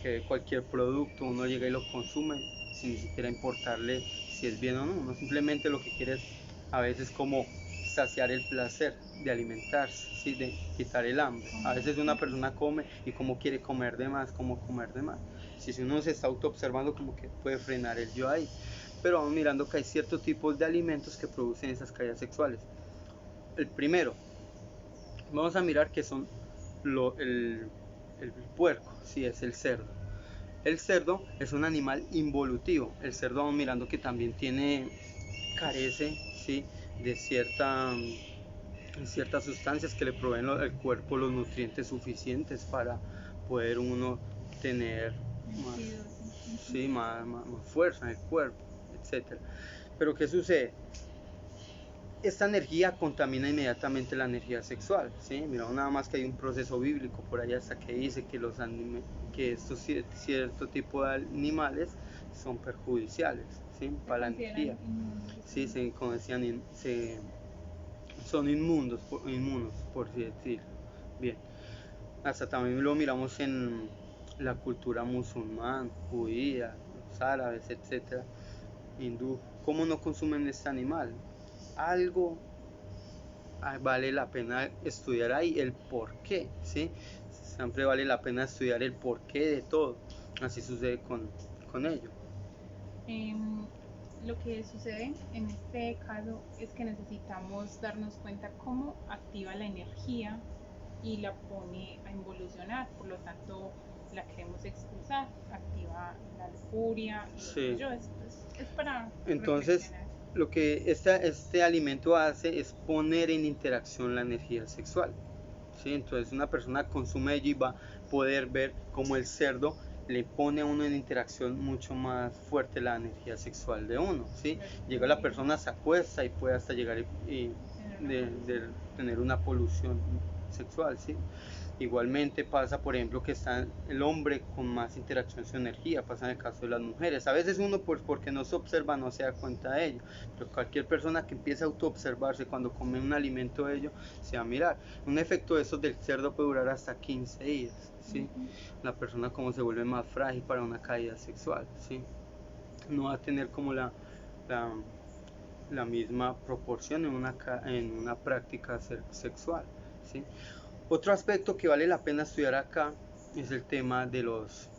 que cualquier producto uno llega y lo consume sin ni siquiera importarle si es bien o no. Uno simplemente lo que quiere es a veces como saciar el placer de alimentarse, ¿sí? De quitar el hambre. A veces una persona come y como quiere comer de más, si uno se está auto observando, como que puede frenar el yo ahí. Pero vamos mirando que hay ciertos tipos de alimentos que producen esas caídas sexuales. El primero, vamos a mirar que son el puerco, sí, es el cerdo. El cerdo es un animal involutivo. El cerdo vamos mirando que también carece, ¿sí? de ciertas sustancias que le proveen al cuerpo los nutrientes suficientes para poder uno tener más fuerza en el cuerpo, etcétera. Pero ¿qué sucede? Esta energía contamina inmediatamente la energía sexual, ¿sí? Mira, nada más que hay un proceso bíblico por allá hasta que dice que estos cierto tipo de animales son perjudiciales, ¿sí? Para la energía. Sí, son inmundos, por así decirlo. Bien, hasta también lo miramos en la cultura musulmana, judía, los árabes, etcétera, hindú. ¿Cómo no consumen este animal? Algo vale la pena estudiar ahí, el por qué, ¿sí? Siempre vale la pena estudiar el porqué de todo. Así sucede con ello. Lo que sucede en este caso es que necesitamos darnos cuenta cómo activa la energía y la pone a involucionar, por lo tanto la queremos expulsar, activa la lujuria y sí. Es para entonces lo que este alimento hace es poner en interacción la energía sexual, ¿sí? Entonces una persona consume ello y va a poder ver cómo el cerdo le pone a uno en interacción mucho más fuerte la energía sexual de uno, ¿sí? Llega la persona, se acuesta y puede hasta llegar de tener una polución sexual, ¿sí? Igualmente pasa, por ejemplo, que está el hombre con más interacción en su energía, pasa en el caso de las mujeres. A veces uno, pues porque no se observa, no se da cuenta de ello, pero cualquier persona que empiece a autoobservarse cuando come un alimento de ello, se va a mirar. Un efecto de esos del cerdo puede durar hasta 15 días, ¿sí? La persona como se vuelve más frágil para una caída sexual, ¿sí? No va a tener como la misma proporción en una práctica sexual, ¿sí? Otro aspecto que vale la pena estudiar acá es el tema de los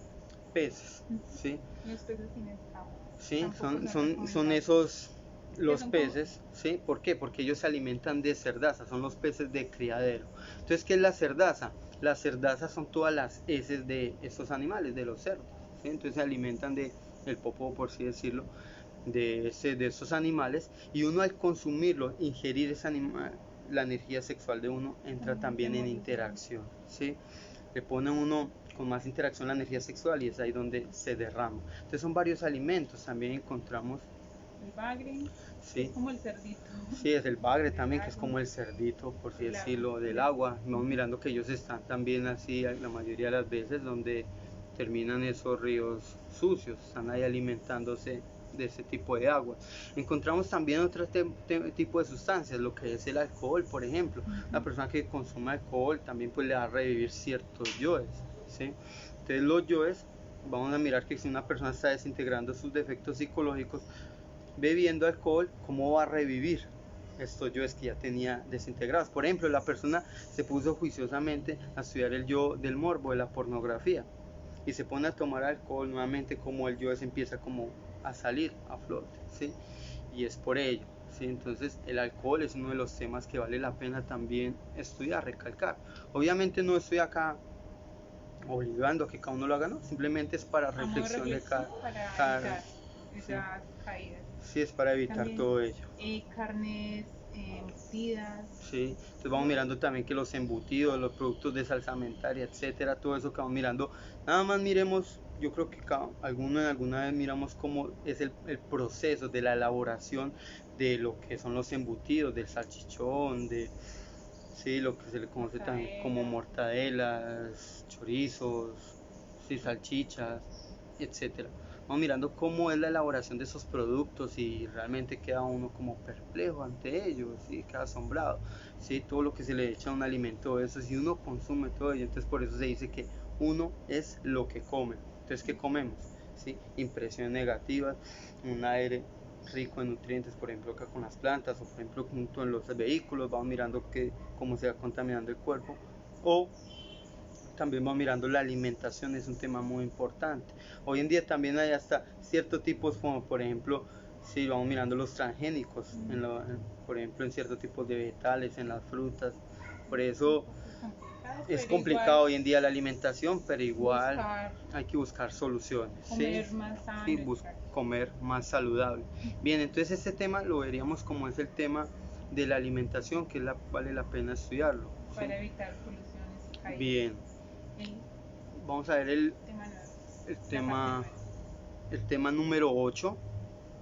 peces, ¿sí? Los peces sin escamas. Sí, son esos los peces, ¿sí? ¿Por qué? Porque ellos se alimentan de cerdaza, son los peces de criadero. Entonces, ¿qué es la cerdaza? Las cerdazas son todas las heces de estos animales, de los cerdos, ¿sí? Entonces se alimentan de el popó, por así decirlo, de estos animales, y uno al consumirlo, ingerir ese animal, la energía sexual de uno entra también en interacción, ¿sí? Le pone a uno con más interacción la energía sexual y es ahí donde se derrama. Entonces son varios alimentos, también encontramos el bagre, sí, es como el cerdito. Sí, es el bagre también, que es como el cerdito, por así decirlo, del agua. Vamos mirando que ellos están también así la mayoría de las veces donde terminan esos ríos sucios, están ahí alimentándose de ese tipo de agua. Encontramos también otro tipo de sustancias, lo que es el alcohol, por ejemplo. La persona que consume alcohol también pues le va a revivir ciertos yoes, ¿sí? Entonces los yoes, vamos a mirar que si una persona está desintegrando sus defectos psicológicos bebiendo alcohol, ¿cómo va a revivir estos yoes que ya tenía desintegrados? Por ejemplo, la persona se puso juiciosamente a estudiar el yo del morbo, de la pornografía, y se pone a tomar alcohol nuevamente, como el yo se empieza como a salir a flote, ¿sí? Y es por ello, ¿sí? Entonces el alcohol es uno de los temas que vale la pena también estudiar, recalcar. Obviamente no estoy acá obligando a que cada uno lo haga, no, simplemente es para reflexión de cada evitar esas caídas. Sí, es para evitar también todo ello. Carnes embutidas. Sí, entonces vamos mirando también que los embutidos, los productos de salsamentaria, etcétera, todo eso que vamos mirando. Nada más miremos, yo creo que alguna vez miramos cómo es el proceso de la elaboración de lo que son los embutidos, del salchichón, de sí, lo que se le conoce también como mortadelas, chorizos, sí, salchichas, etcétera. Vamos mirando cómo es la elaboración de esos productos y realmente queda uno como perplejo ante ellos, ¿sí? Queda asombrado, ¿sí? Todo lo que se le echa a un alimento, eso, si uno consume todo ello, entonces por eso se dice que uno es lo que come. Entonces, ¿qué comemos? ¿Sí? Impresiones negativas, un aire rico en nutrientes, por ejemplo acá con las plantas, o por ejemplo junto en los vehículos, vamos mirando cómo se va contaminando el cuerpo, o también vamos mirando la alimentación, es un tema muy importante. Hoy en día también hay hasta ciertos tipos, como por ejemplo, si vamos mirando los transgénicos, por ejemplo en ciertos tipos de vegetales, en las frutas, por eso es complicado hoy en día la alimentación, pero igual hay que buscar soluciones. Comer más sano. Sí, comer más saludable. Bien, entonces este tema lo veríamos como es el tema de la alimentación, que vale la pena estudiarlo. Para evitar poluciones. Caídas. Bien. Vamos a ver el tema número 8.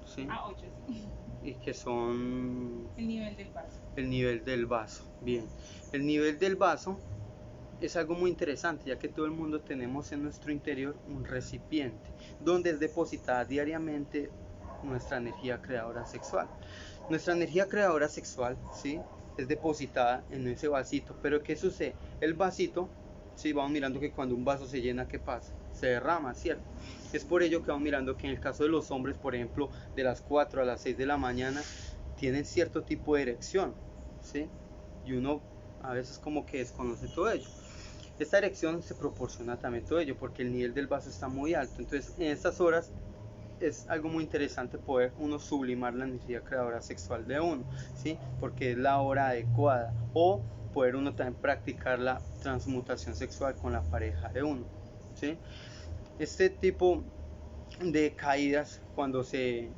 ¿sí? 8, sí. Y que son... El nivel del vaso. El nivel del vaso. Bien. El nivel del vaso es algo muy interesante, ya que todo el mundo tenemos en nuestro interior un recipiente donde es depositada diariamente nuestra energía creadora sexual. Nuestra energía creadora sexual, ¿sí? Es depositada en ese vasito, pero ¿qué sucede? El vasito, ¿sí? Vamos mirando que cuando un vaso se llena, ¿qué pasa? Se derrama, ¿cierto? Es por ello que vamos mirando que en el caso de los hombres, por ejemplo, de las 4 a las 6 de la mañana, tienen cierto tipo de erección, ¿sí? Y uno a veces como que desconoce todo ello. Esta erección se proporciona también todo ello porque el nivel del vaso está muy alto. Entonces en estas horas es algo muy interesante poder uno sublimar la energía creadora sexual de uno, ¿sí? Porque es la hora adecuada, o poder uno también practicar la transmutación sexual con la pareja de uno, ¿sí? Este tipo de caídas cuando se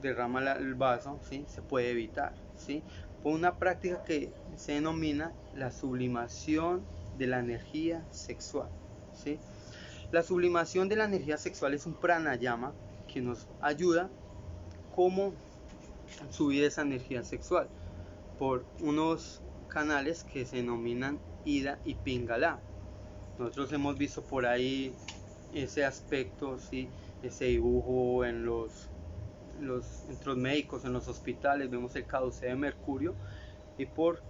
derrama el vaso, ¿sí? Se puede evitar, ¿sí? Por una práctica que se denomina la sublimación de la energía sexual, ¿sí? La sublimación de la energía sexual es un pranayama que nos ayuda cómo subir esa energía sexual por unos canales que se denominan Ida y Pingala. Nosotros hemos visto por ahí ese aspecto, ¿sí? Ese dibujo entre los médicos, en los hospitales, vemos el caduceo de Mercurio y por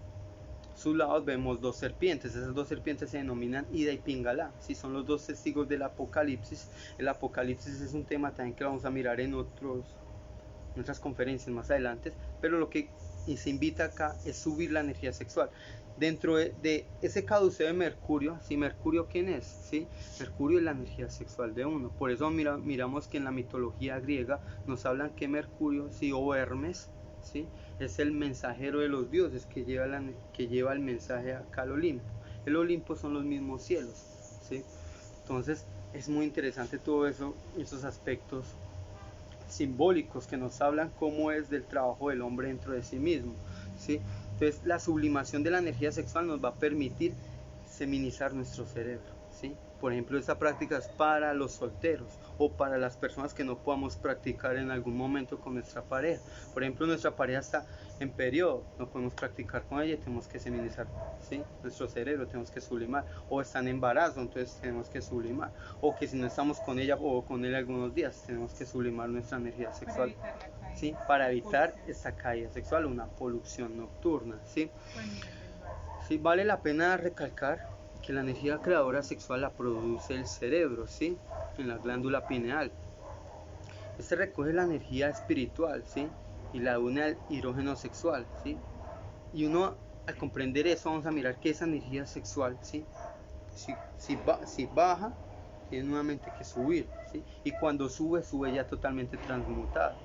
sus lados vemos dos serpientes. Esas dos serpientes se denominan Ida y Pingala, ¿sí? Son los dos testigos del Apocalipsis. El Apocalipsis es un tema también que vamos a mirar en otras conferencias más adelante, pero lo que se invita acá es subir la energía sexual. Dentro de ese caduceo de Mercurio, ¿sí? ¿Mercurio quién es? ¿Sí? Mercurio es la energía sexual de uno. Por eso miramos que en la mitología griega nos hablan que Mercurio, ¿sí? O Hermes, ¿sí? Es el mensajero de los dioses que lleva el mensaje acá al Olimpo. El Olimpo son los mismos cielos, ¿sí? Entonces es muy interesante todo eso, esos aspectos simbólicos que nos hablan cómo es del trabajo del hombre dentro de sí mismo, ¿sí? Entonces la sublimación de la energía sexual nos va a permitir feminizar nuestro cerebro, ¿sí? Por ejemplo, esta práctica es para los solteros o para las personas que no podamos practicar en algún momento con nuestra pareja. Por ejemplo, nuestra pareja está en periodo, no podemos practicar con ella y tenemos que feminizar, ¿sí? Nuestro cerebro, tenemos que sublimar. O está en embarazo, entonces tenemos que sublimar. O que si no estamos con ella o con él algunos días, tenemos que sublimar nuestra energía sexual, ¿sí? Para evitar esta caída sexual, una polución nocturna, ¿sí? Sí, vale la pena recalcar que la energía creadora sexual la produce el cerebro, ¿sí? En la glándula pineal. Este recoge la energía espiritual, ¿sí? Y la une al hidrógeno sexual, ¿sí? Y uno, al comprender eso, vamos a mirar que esa energía sexual, ¿sí? Si baja, tiene nuevamente que subir, ¿sí? Y cuando sube ya totalmente transmutada.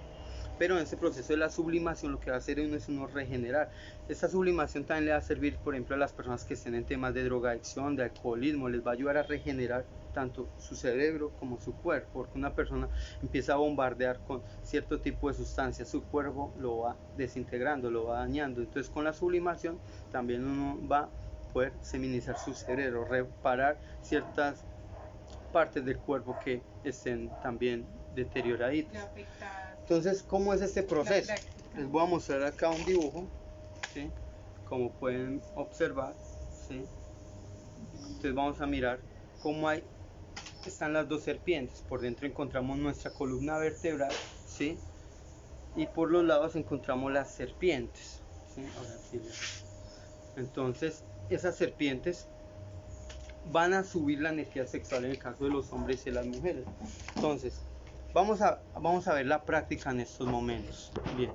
Pero en ese proceso de la sublimación lo que va a hacer es uno regenerar. Esta sublimación también le va a servir, por ejemplo, a las personas que estén en temas de drogadicción, de alcoholismo, les va a ayudar a regenerar tanto su cerebro como su cuerpo, porque una persona empieza a bombardear con cierto tipo de sustancias, su cuerpo lo va desintegrando, lo va dañando. Entonces con la sublimación también uno va a poder feminizar su cerebro, reparar ciertas partes del cuerpo que estén también deterioraditas. Entonces, ¿cómo es este proceso? Les voy a mostrar acá un dibujo, ¿sí? Como pueden observar, ¿sí? Entonces vamos a mirar cómo están las dos serpientes. Por dentro encontramos nuestra columna vertebral, ¿sí? Y por los lados encontramos las serpientes, ¿sí? Ahora sí. Entonces, esas serpientes van a subir la energía sexual en el caso de los hombres y las mujeres. Entonces, vamos a ver la práctica en estos momentos. Bien.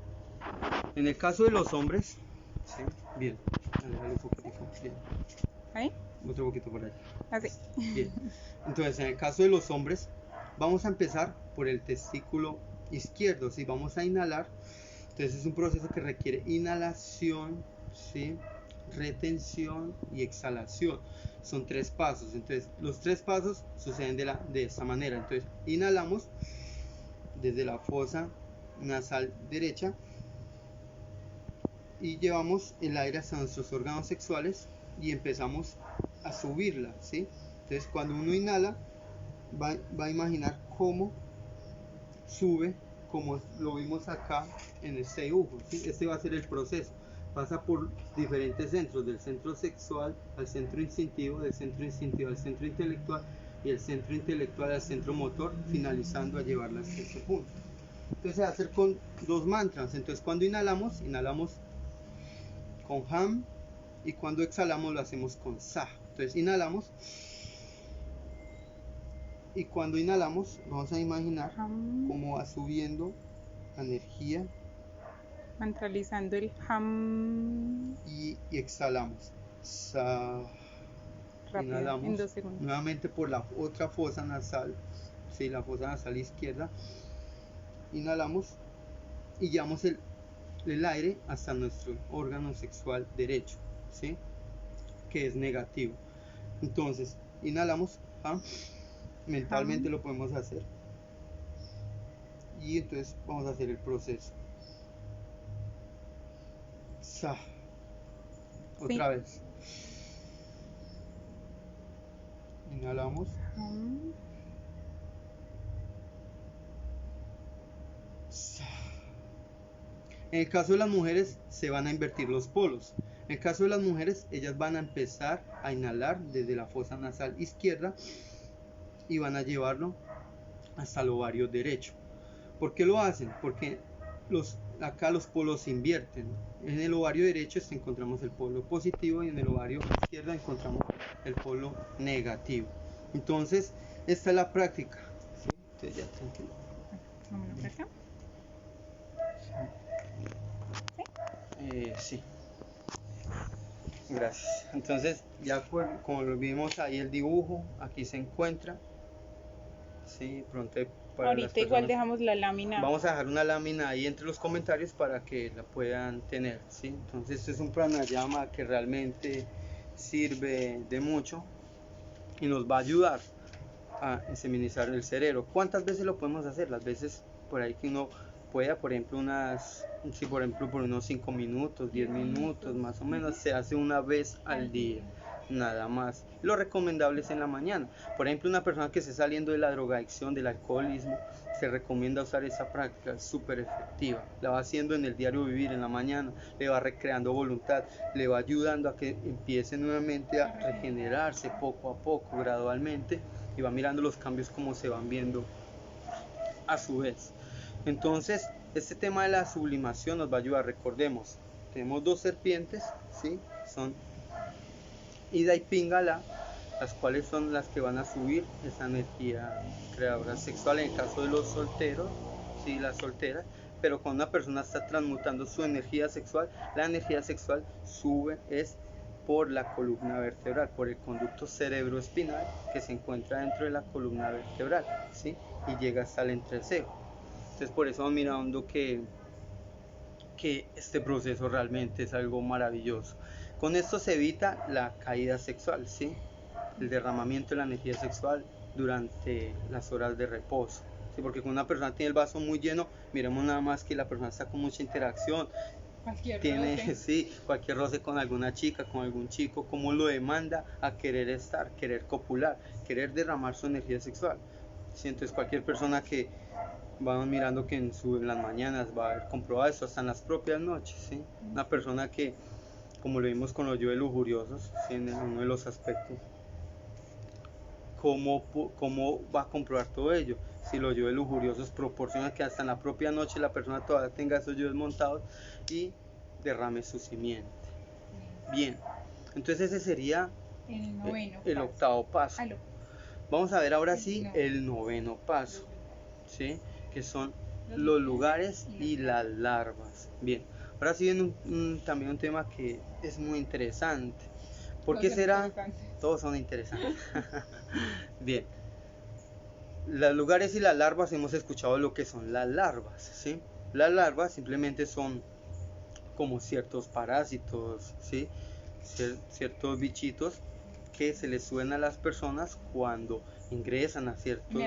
En el caso de los hombres, ¿sí? Bien. Un poquito, bien. ¿Ahí? Otro poquito por ahí. Así. Bien. Entonces, en el caso de los hombres, vamos a empezar por el testículo izquierdo, ¿sí? Vamos a inhalar. Entonces, es un proceso que requiere inhalación, ¿sí? Retención y exhalación. Son 3 pasos. Entonces, los 3 pasos suceden de esta manera. Entonces, inhalamos desde la fosa nasal derecha y llevamos el aire hasta nuestros órganos sexuales y empezamos a subirla, ¿sí? Entonces, cuando uno inhala, va a imaginar cómo sube, como lo vimos acá en este dibujo, ¿sí? Este va a ser el proceso. Pasa por diferentes centros, del centro sexual al centro instintivo, del centro instintivo al centro intelectual y el centro intelectual al centro motor, finalizando a llevarla hasta este punto. Entonces se va a hacer con 2 mantras. Entonces cuando inhalamos con Ham y cuando exhalamos lo hacemos con Sa. Entonces inhalamos y cuando inhalamos vamos a imaginar cómo va subiendo la energía. Mantralizando el ham. Y exhalamos. Sa. Rápido, Inhalamos en 2 segundos. nuevamente por la otra fosa nasal, ¿sí? La fosa nasal izquierda. Inhalamos y llevamos el aire hasta nuestro órgano sexual derecho, ¿sí? Que es negativo. Entonces, inhalamos, ¿ah? Mentalmente lo podemos hacer. Y entonces vamos a hacer el proceso. Sa. Otra vez. Inhalamos. En el caso de las mujeres se van a invertir los polos. En el caso de las mujeres, ellas van a empezar a inhalar desde la fosa nasal izquierda y van a llevarlo hasta el ovario derecho. ¿Por qué lo hacen? Porque acá los polos se invierten. En el ovario derecho encontramos el polo positivo y en el ovario izquierdo encontramos el polo negativo. Entonces, esta es la práctica. ¿Sí? Entonces ya tranquilo. Vámonos acá. Sí. Gracias. Entonces, ya como lo vimos ahí el dibujo, aquí se encuentra. Sí, pronto para ahorita las personas, igual dejamos la lámina. Vamos a dejar una lámina ahí entre los comentarios para que la puedan tener, ¿sí? Entonces, este es un pranayama que realmente sirve de mucho y nos va a ayudar a inseminizar el cerebro. ¿Cuántas veces lo podemos hacer? Las veces por ahí que uno pueda, por ejemplo, por unos 5 minutos, 10 minutos más o menos, se hace una vez al día, nada más. Lo recomendable es en la mañana. Por ejemplo, una persona que esté saliendo de la drogadicción, del alcoholismo, se recomienda usar esa práctica, es súper efectiva. La va haciendo en el diario vivir en la mañana, le va recreando voluntad, le va ayudando a que empiece nuevamente a regenerarse poco a poco, gradualmente, y va mirando los cambios como se van viendo a su vez. Entonces, este tema de la sublimación nos va a ayudar. Recordemos, tenemos dos serpientes, ¿sí? Son Ida y Pingala, las cuales son las que van a subir esa energía creadora sexual en el caso de los solteros, ¿sí? Las solteras. Pero cuando una persona está transmutando su energía sexual, la energía sexual sube es por la columna vertebral, por el conducto cerebroespinal que se encuentra dentro de la columna vertebral, ¿sí? Y llega hasta el entrecejo. Entonces por eso vamos mirando que este proceso realmente es algo maravilloso. Con esto se evita la caída sexual, ¿sí? El derramamiento de la energía sexual durante las horas de reposo, ¿sí? Porque cuando una persona tiene el vaso muy lleno, miremos nada más que la persona está con mucha interacción, cualquier roce con alguna chica, con algún chico, como lo demanda a querer estar, querer copular, querer derramar su energía sexual, ¿sí? Entonces cualquier persona que vamos mirando que en las mañanas va a haber comprobado esto hasta en las propias noches, ¿sí? Una persona que, como lo vimos con los yo lujuriosos, ¿sí? En uno de los aspectos, ¿cómo va a comprobar todo ello? Si los yo lujuriosos proporcionan que hasta en la propia noche la persona todavía tenga esos yo montados y derrame su simiente. Bien, entonces ese sería el octavo paso. Vamos a ver ahora sí el noveno paso, ¿sí? Que son los lugares y las larvas. Bien, ahora sí viene también un tema que es muy interesante. ¿Por qué será? Todos son interesantes. Bien, los lugares y las larvas, hemos escuchado lo que son las larvas, ¿sí? Las larvas simplemente son como ciertos parásitos, ¿sí? Ciertos bichitos que se les suben a las personas cuando ingresan a ciertos,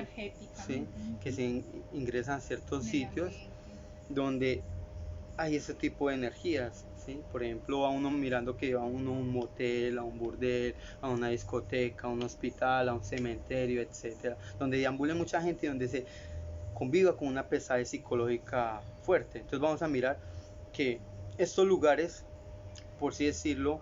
¿sí? Que se ingresan a ciertos sitios donde hay ese tipo de energías, ¿sí? Por ejemplo, a uno mirando que va uno a un motel, a un burdel, a una discoteca, a un hospital, a un cementerio, etcétera, donde deambule mucha gente y donde se conviva con una pesadez psicológica fuerte. Entonces vamos a mirar que estos lugares, por así decirlo,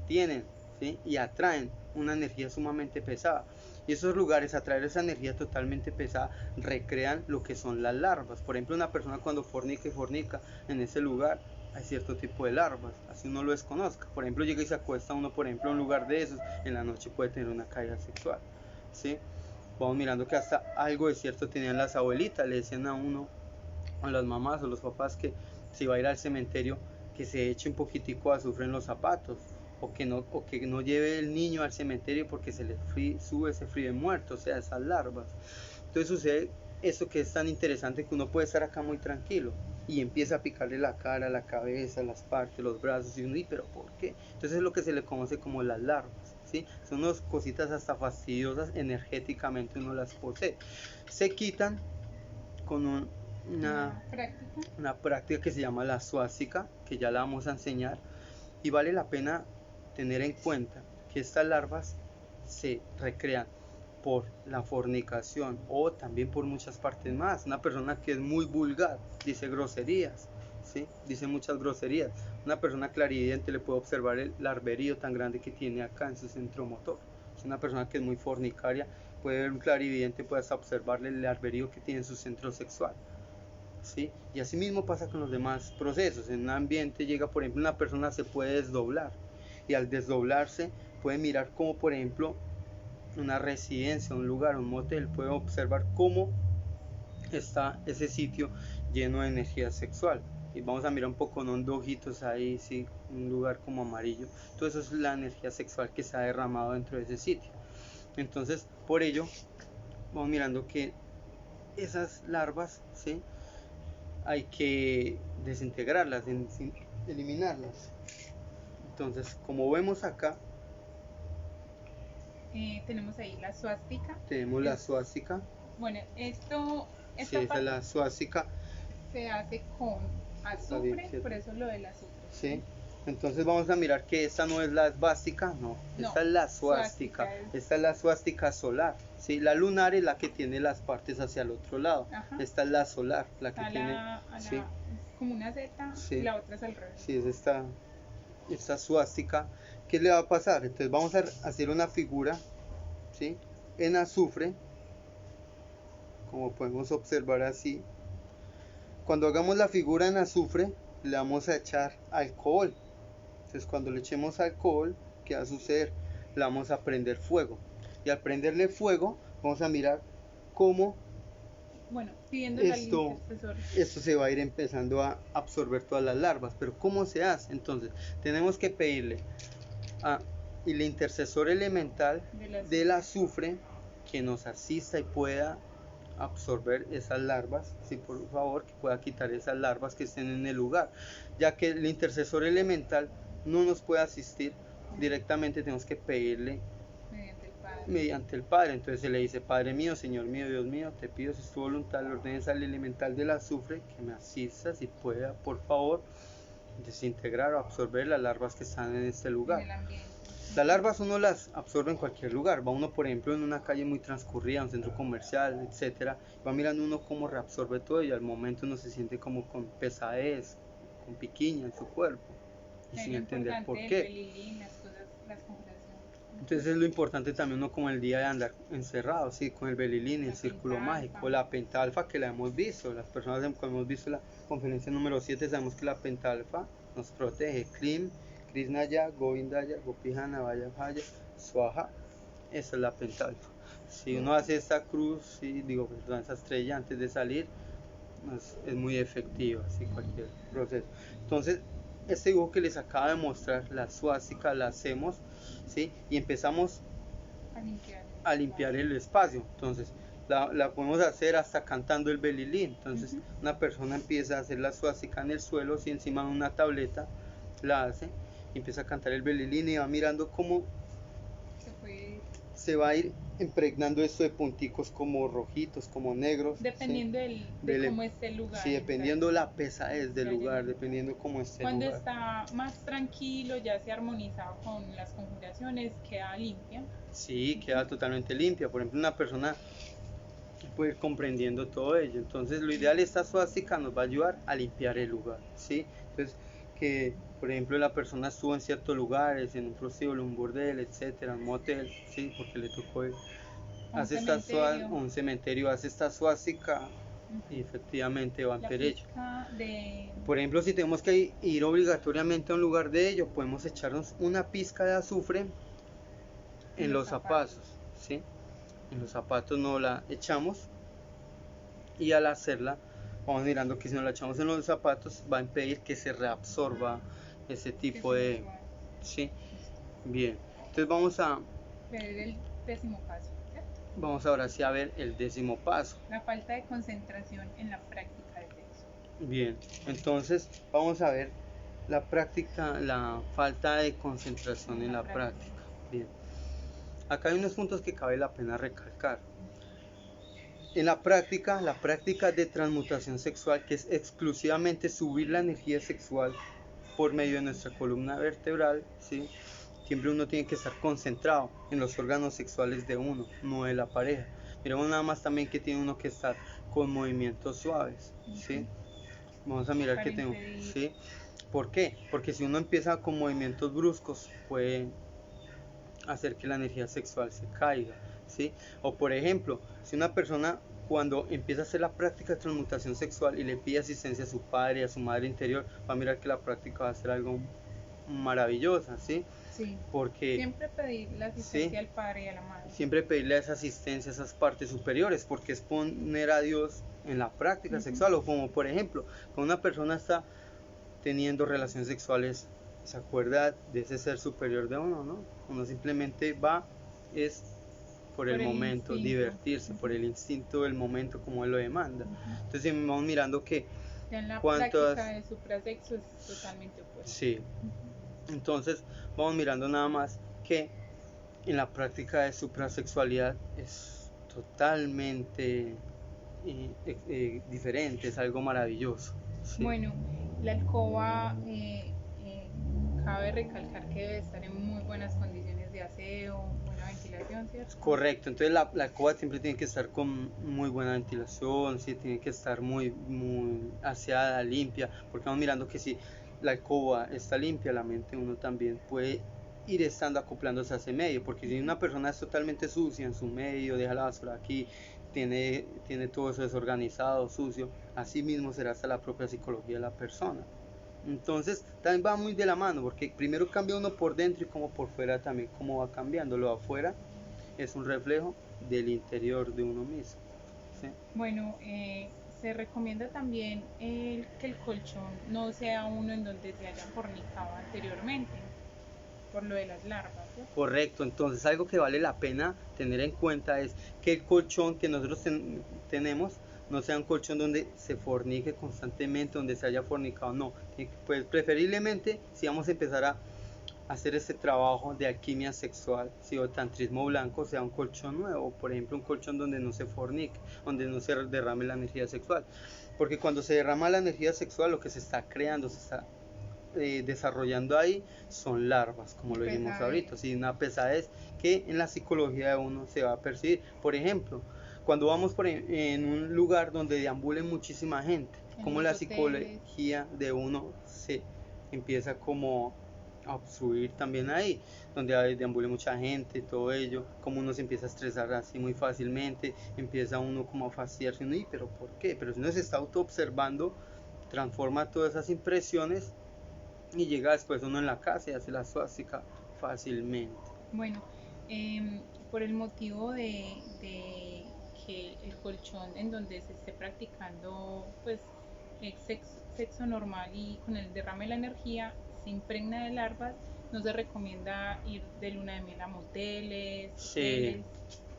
tienen, ¿sí? Y atraen una energía sumamente pesada. Y esos lugares, a traer esa energía totalmente pesada, recrean lo que son las larvas. Por ejemplo, una persona cuando fornica y fornica en ese lugar, hay cierto tipo de larvas, así uno lo desconozca. Por ejemplo, llega y se acuesta uno, por ejemplo, en un lugar de esos, en la noche puede tener una caída sexual, ¿sí? Vamos mirando que hasta algo de cierto tenían las abuelitas, le decían a uno, a las mamás o los papás, que si va a ir al cementerio, que se eche un poquitico de azufre en los zapatos, o que no lleve el niño al cementerio porque se le sube ese frío de muerto, o sea, esas larvas. Entonces sucede eso que es tan interesante, que uno puede estar acá muy tranquilo y empieza a picarle la cara, la cabeza, las partes, los brazos, y uno dice, ¿pero por qué? Entonces es lo que se le conoce como las larvas, ¿sí? Son unas cositas hasta fastidiosas, energéticamente uno las posee. Se quitan con una práctica que se llama la suástica, que ya la vamos a enseñar, y vale la pena tener en cuenta que estas larvas se recrean por la fornicación o también por muchas partes más. Una persona que es muy vulgar dice groserías, ¿sí? Dice muchas groserías. Una persona clarividente le puede observar el larverío tan grande que tiene acá en su centro motor. Es una persona que es muy fornicaria, puede ver un clarividente, puede hasta observarle el larverío que tiene en su centro sexual, ¿sí? Y así mismo pasa con los demás procesos. En un ambiente llega, por ejemplo, una persona se puede desdoblar, y al desdoblarse puede mirar como, por ejemplo, una residencia, un lugar, un motel, puede observar cómo está ese sitio lleno de energía sexual. Y vamos a mirar un poco, ¿no?, de ojitos ahí, sí, un lugar como amarillo. Todo eso es la energía sexual que se ha derramado dentro de ese sitio. Entonces, por ello, vamos mirando que esas larvas, ¿sí?, hay que desintegrarlas, eliminarlas. Entonces, como vemos acá, tenemos ahí la suástica. tenemos la suástica. Bueno, esta sí, esa es la suástica. Se hace con azufre, por eso lo del azufre. Sí. Entonces vamos a mirar que esta no es la esvástica, no, esta es la suástica. Esta es la suástica solar, ¿sí? La lunar es la que tiene las partes hacia el otro lado. Ajá. Esta es la solar, la que tiene ¿sí?, es como una Z, sí, la otra es al revés. Sí, es esta suástica. ¿Qué le va a pasar? Entonces vamos a hacer una figura, ¿sí?, en azufre, como podemos observar así. Cuando hagamos la figura en azufre, le vamos a echar alcohol. Entonces cuando le echemos alcohol, ¿qué va a suceder? Le vamos a prender fuego. Y al prenderle fuego, vamos a mirar cómo, bueno, esto se va a ir empezando a absorber todas las larvas. Pero ¿cómo se hace? Entonces tenemos que pedirle al intercesor elemental del azufre que nos asista y pueda absorber esas larvas, sí, por favor, que pueda quitar esas larvas que estén en el lugar, ya que el intercesor elemental no nos puede asistir directamente, tenemos que pedirle mediante el Padre. Entonces se le dice: Padre mío, Señor mío, Dios mío, te pido, si es tu voluntad, le ordenes al elemental del azufre que me asista, si pueda, por favor, desintegrar o absorber las larvas que están en este lugar. Las larvas uno las absorbe en cualquier lugar. Va uno, por ejemplo, en una calle muy transcurrida, un centro comercial, etcétera, va mirando uno cómo reabsorbe todo, y al momento uno se siente como con pesadez, con piquiña en su cuerpo, y sin entender por qué. Entonces es lo importante también uno, como el día de andar encerrado, ¿sí?, con el belilín, el círculo mágico, la pentalfa, que la hemos visto. Las personas que hemos visto la conferencia número 7 sabemos que la pentalfa nos protege. Klim, Krishnaya, Govindaya, Gopihana, Vayabhaya, Swaha. Esa es la pentalfa. Si uno hace esta cruz, esa estrella antes de salir, es muy efectiva, ¿sí?, cualquier proceso. Entonces, este dibujo que les acabo de mostrar, la suástica, la hacemos, ¿sí?, y empezamos a limpiar el espacio. Entonces, la podemos hacer hasta cantando el belilín. Entonces, una persona empieza a hacer la suástica en el suelo, ¿sí?, encima de una tableta, la hace, y empieza a cantar el belilín, y va mirando cómo se va a ir impregnando esto de punticos como rojitos, como negros, dependiendo, ¿sí?, de cómo esté el lugar. Sí, dependiendo la pesadez del lugar, dependiendo cómo esté el lugar. Cuando está más tranquilo, ya se ha armonizado con las conjuraciones, queda limpia. Sí, queda totalmente limpia. Por ejemplo, una persona puede ir comprendiendo todo ello. Entonces, lo ideal, esta suástica nos va a ayudar a limpiar el lugar, ¿sí? Entonces, que por ejemplo la persona estuvo en ciertos lugares, en un prostíbulo, un burdel, etcétera, un motel, ¿sí?, porque le tocó un cementerio, hace esta suástica, y efectivamente van por ello. Por ejemplo, si tenemos que ir obligatoriamente a un lugar de ello, podemos echarnos una pizca de azufre en los zapatos, ¿sí? En los zapatos no la echamos, y al hacerla vamos mirando que si no la echamos en los zapatos va a impedir que se reabsorba ese tipo de... ¿sí? Bien, entonces vamos a ver el 10º paso, ¿cierto? Vamos ahora sí a ver el 10º paso. La falta de concentración en la práctica del sexo. Bien, entonces vamos a ver la falta de concentración en la práctica. Bien, acá hay unos puntos que cabe la pena recalcar. En la práctica de transmutación sexual, que es exclusivamente subir la energía sexual por medio de nuestra columna vertebral, ¿sí?, siempre uno tiene que estar concentrado en los órganos sexuales de uno, no de la pareja. Miremos nada más también que tiene uno que estar con movimientos suaves, ¿sí? Vamos a mirar para qué tengo. impedir. ¿Sí? ¿Por qué? Porque si uno empieza con movimientos bruscos, puede hacer que la energía sexual se caiga, ¿sí? O por ejemplo, si una persona cuando empieza a hacer la práctica de transmutación sexual y le pide asistencia a su padre y a su madre interior, va a mirar que la práctica va a ser algo maravillosa, ¿sí? Sí. Porque Siempre pedir la asistencia ¿sí? al padre y a la madre. Siempre pedirle esa asistencia a esas partes superiores, porque es poner a Dios en la práctica sexual. O como por ejemplo, cuando una persona está teniendo relaciones sexuales, se acuerda de ese ser superior de uno, ¿no? Uno simplemente va, es por el momento, instinto. divertirse, por el instinto del momento como él lo demanda. Entonces vamos mirando que Ya en la cuántas... práctica de suprasexo es totalmente opuesto. Sí. Entonces vamos mirando nada más que en la práctica de suprasexualidad es totalmente diferente, es algo maravilloso. ¿Sí? Bueno, la alcoba cabe recalcar que debe estar en muy buenas condiciones de aseo, buena ventilación, ¿cierto? Correcto, entonces la alcoba siempre tiene que estar con muy buena ventilación, ¿sí? Tiene que estar muy aseada, limpia, porque vamos mirando que si la alcoba está limpia, la mente uno también puede ir estando acoplándose a ese medio, porque si una persona es totalmente sucia en su medio, deja la basura aquí, tiene todo eso desorganizado, sucio, así mismo será hasta la propia psicología de la persona. Entonces también va muy de la mano, porque primero cambia uno por dentro y como por fuera también, como va cambiando. Lo de afuera es un reflejo del interior de uno mismo. ¿Sí? Bueno, se recomienda también que el colchón no sea uno en donde se hayan fornicado anteriormente, por lo de las larvas, ¿sí? Correcto, entonces algo que vale la pena tener en cuenta es que el colchón que nosotros tenemos no sea un colchón donde se fornique constantemente, donde se haya fornicado, no. Pues preferiblemente si vamos a empezar a hacer este trabajo de alquimia sexual, si o tantrismo blanco, sea un colchón nuevo, por ejemplo un colchón donde no se fornique, donde no se derrame la energía sexual, porque cuando se derrama la energía sexual lo que se está creando, se está desarrollando ahí son larvas, como lo dijimos ahorita, ¿sí? Una pesadez que en la psicología de uno se va a percibir. Por ejemplo, cuando vamos en un lugar donde deambule muchísima gente, como la psicología de uno se empieza como a obstruir también ahí, donde deambule mucha gente, todo ello, como uno se empieza a estresar así muy fácilmente, empieza uno como a fastidiarse, uno, pero ¿por qué? Pero si uno se está auto observando, transforma todas esas impresiones y llega después uno en la casa y hace la suástica fácilmente. Bueno, por el motivo de que el colchón en donde se esté practicando pues sexo normal y con el derrame de la energía se impregna de larvas, no se recomienda ir de luna de miel a moteles, hoteles,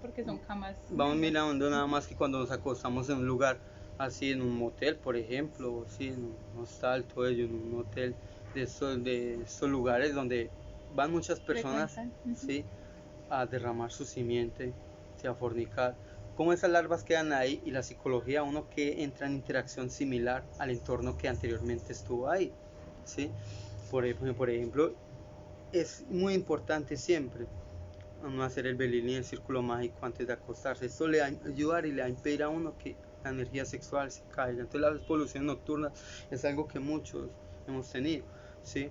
porque son camas. Vamos mirando nada más que cuando nos acostamos en un lugar así, en un motel, por ejemplo, o sí, en un hostal, todo ello, en un hotel de estos lugares donde van muchas personas, ¿sí? A derramar su simiente, ¿sí? A fornicar. Como esas larvas quedan ahí y la psicología uno que entra en interacción similar al entorno que anteriormente estuvo ahí, ¿sí? Por ejemplo, es muy importante siempre no hacer el belín y el círculo mágico antes de acostarse. Esto le va a ayudar y le va a impedir a uno que la energía sexual se caiga. Entonces la polución nocturna es algo que muchos hemos tenido, ¿sí?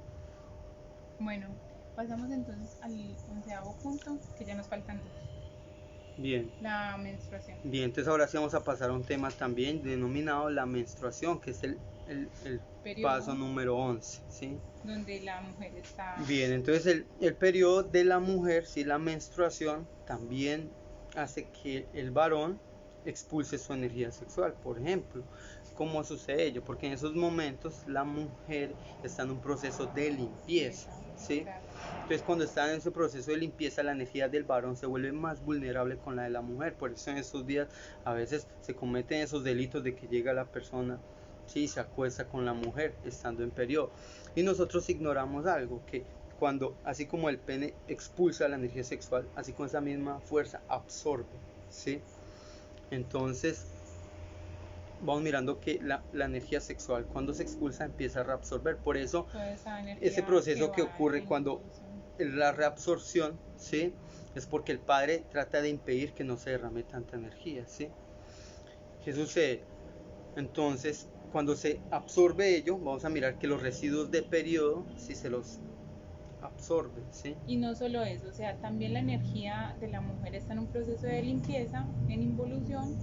Bueno, pasamos entonces al 11º punto, que ya nos faltan dos. Bien. La menstruación. Bien, entonces ahora sí vamos a pasar a un tema también denominado la menstruación, que es el paso número 11, ¿sí? Donde la mujer está... Bien, entonces el periodo de la mujer, ¿sí? La menstruación también hace que el varón expulse su energía sexual, por ejemplo. ¿Cómo sucede ello? Porque en esos momentos la mujer está en un proceso de limpieza, ¿sí? Entonces cuando está en ese proceso de limpieza, la energía del varón se vuelve más vulnerable con la de la mujer. Por eso en esos días a veces se cometen esos delitos de que llega la persona, sí, se acuesta con la mujer estando en periodo. Y nosotros ignoramos algo, que cuando, así como el pene expulsa la energía sexual, así con esa misma fuerza absorbe, ¿sí? Entonces vamos mirando que la energía sexual cuando se expulsa empieza a reabsorber. Por eso ese proceso que ocurre cuando la reabsorción, ¿sí? Es porque el padre trata de impedir que no se derrame tanta energía, ¿sí? ¿Qué sucede? Entonces cuando se absorbe ello, vamos a mirar que los residuos de periodo, si se los absorbe, ¿sí? Y no solo eso, o sea, también la energía de la mujer está en un proceso de limpieza, en involución,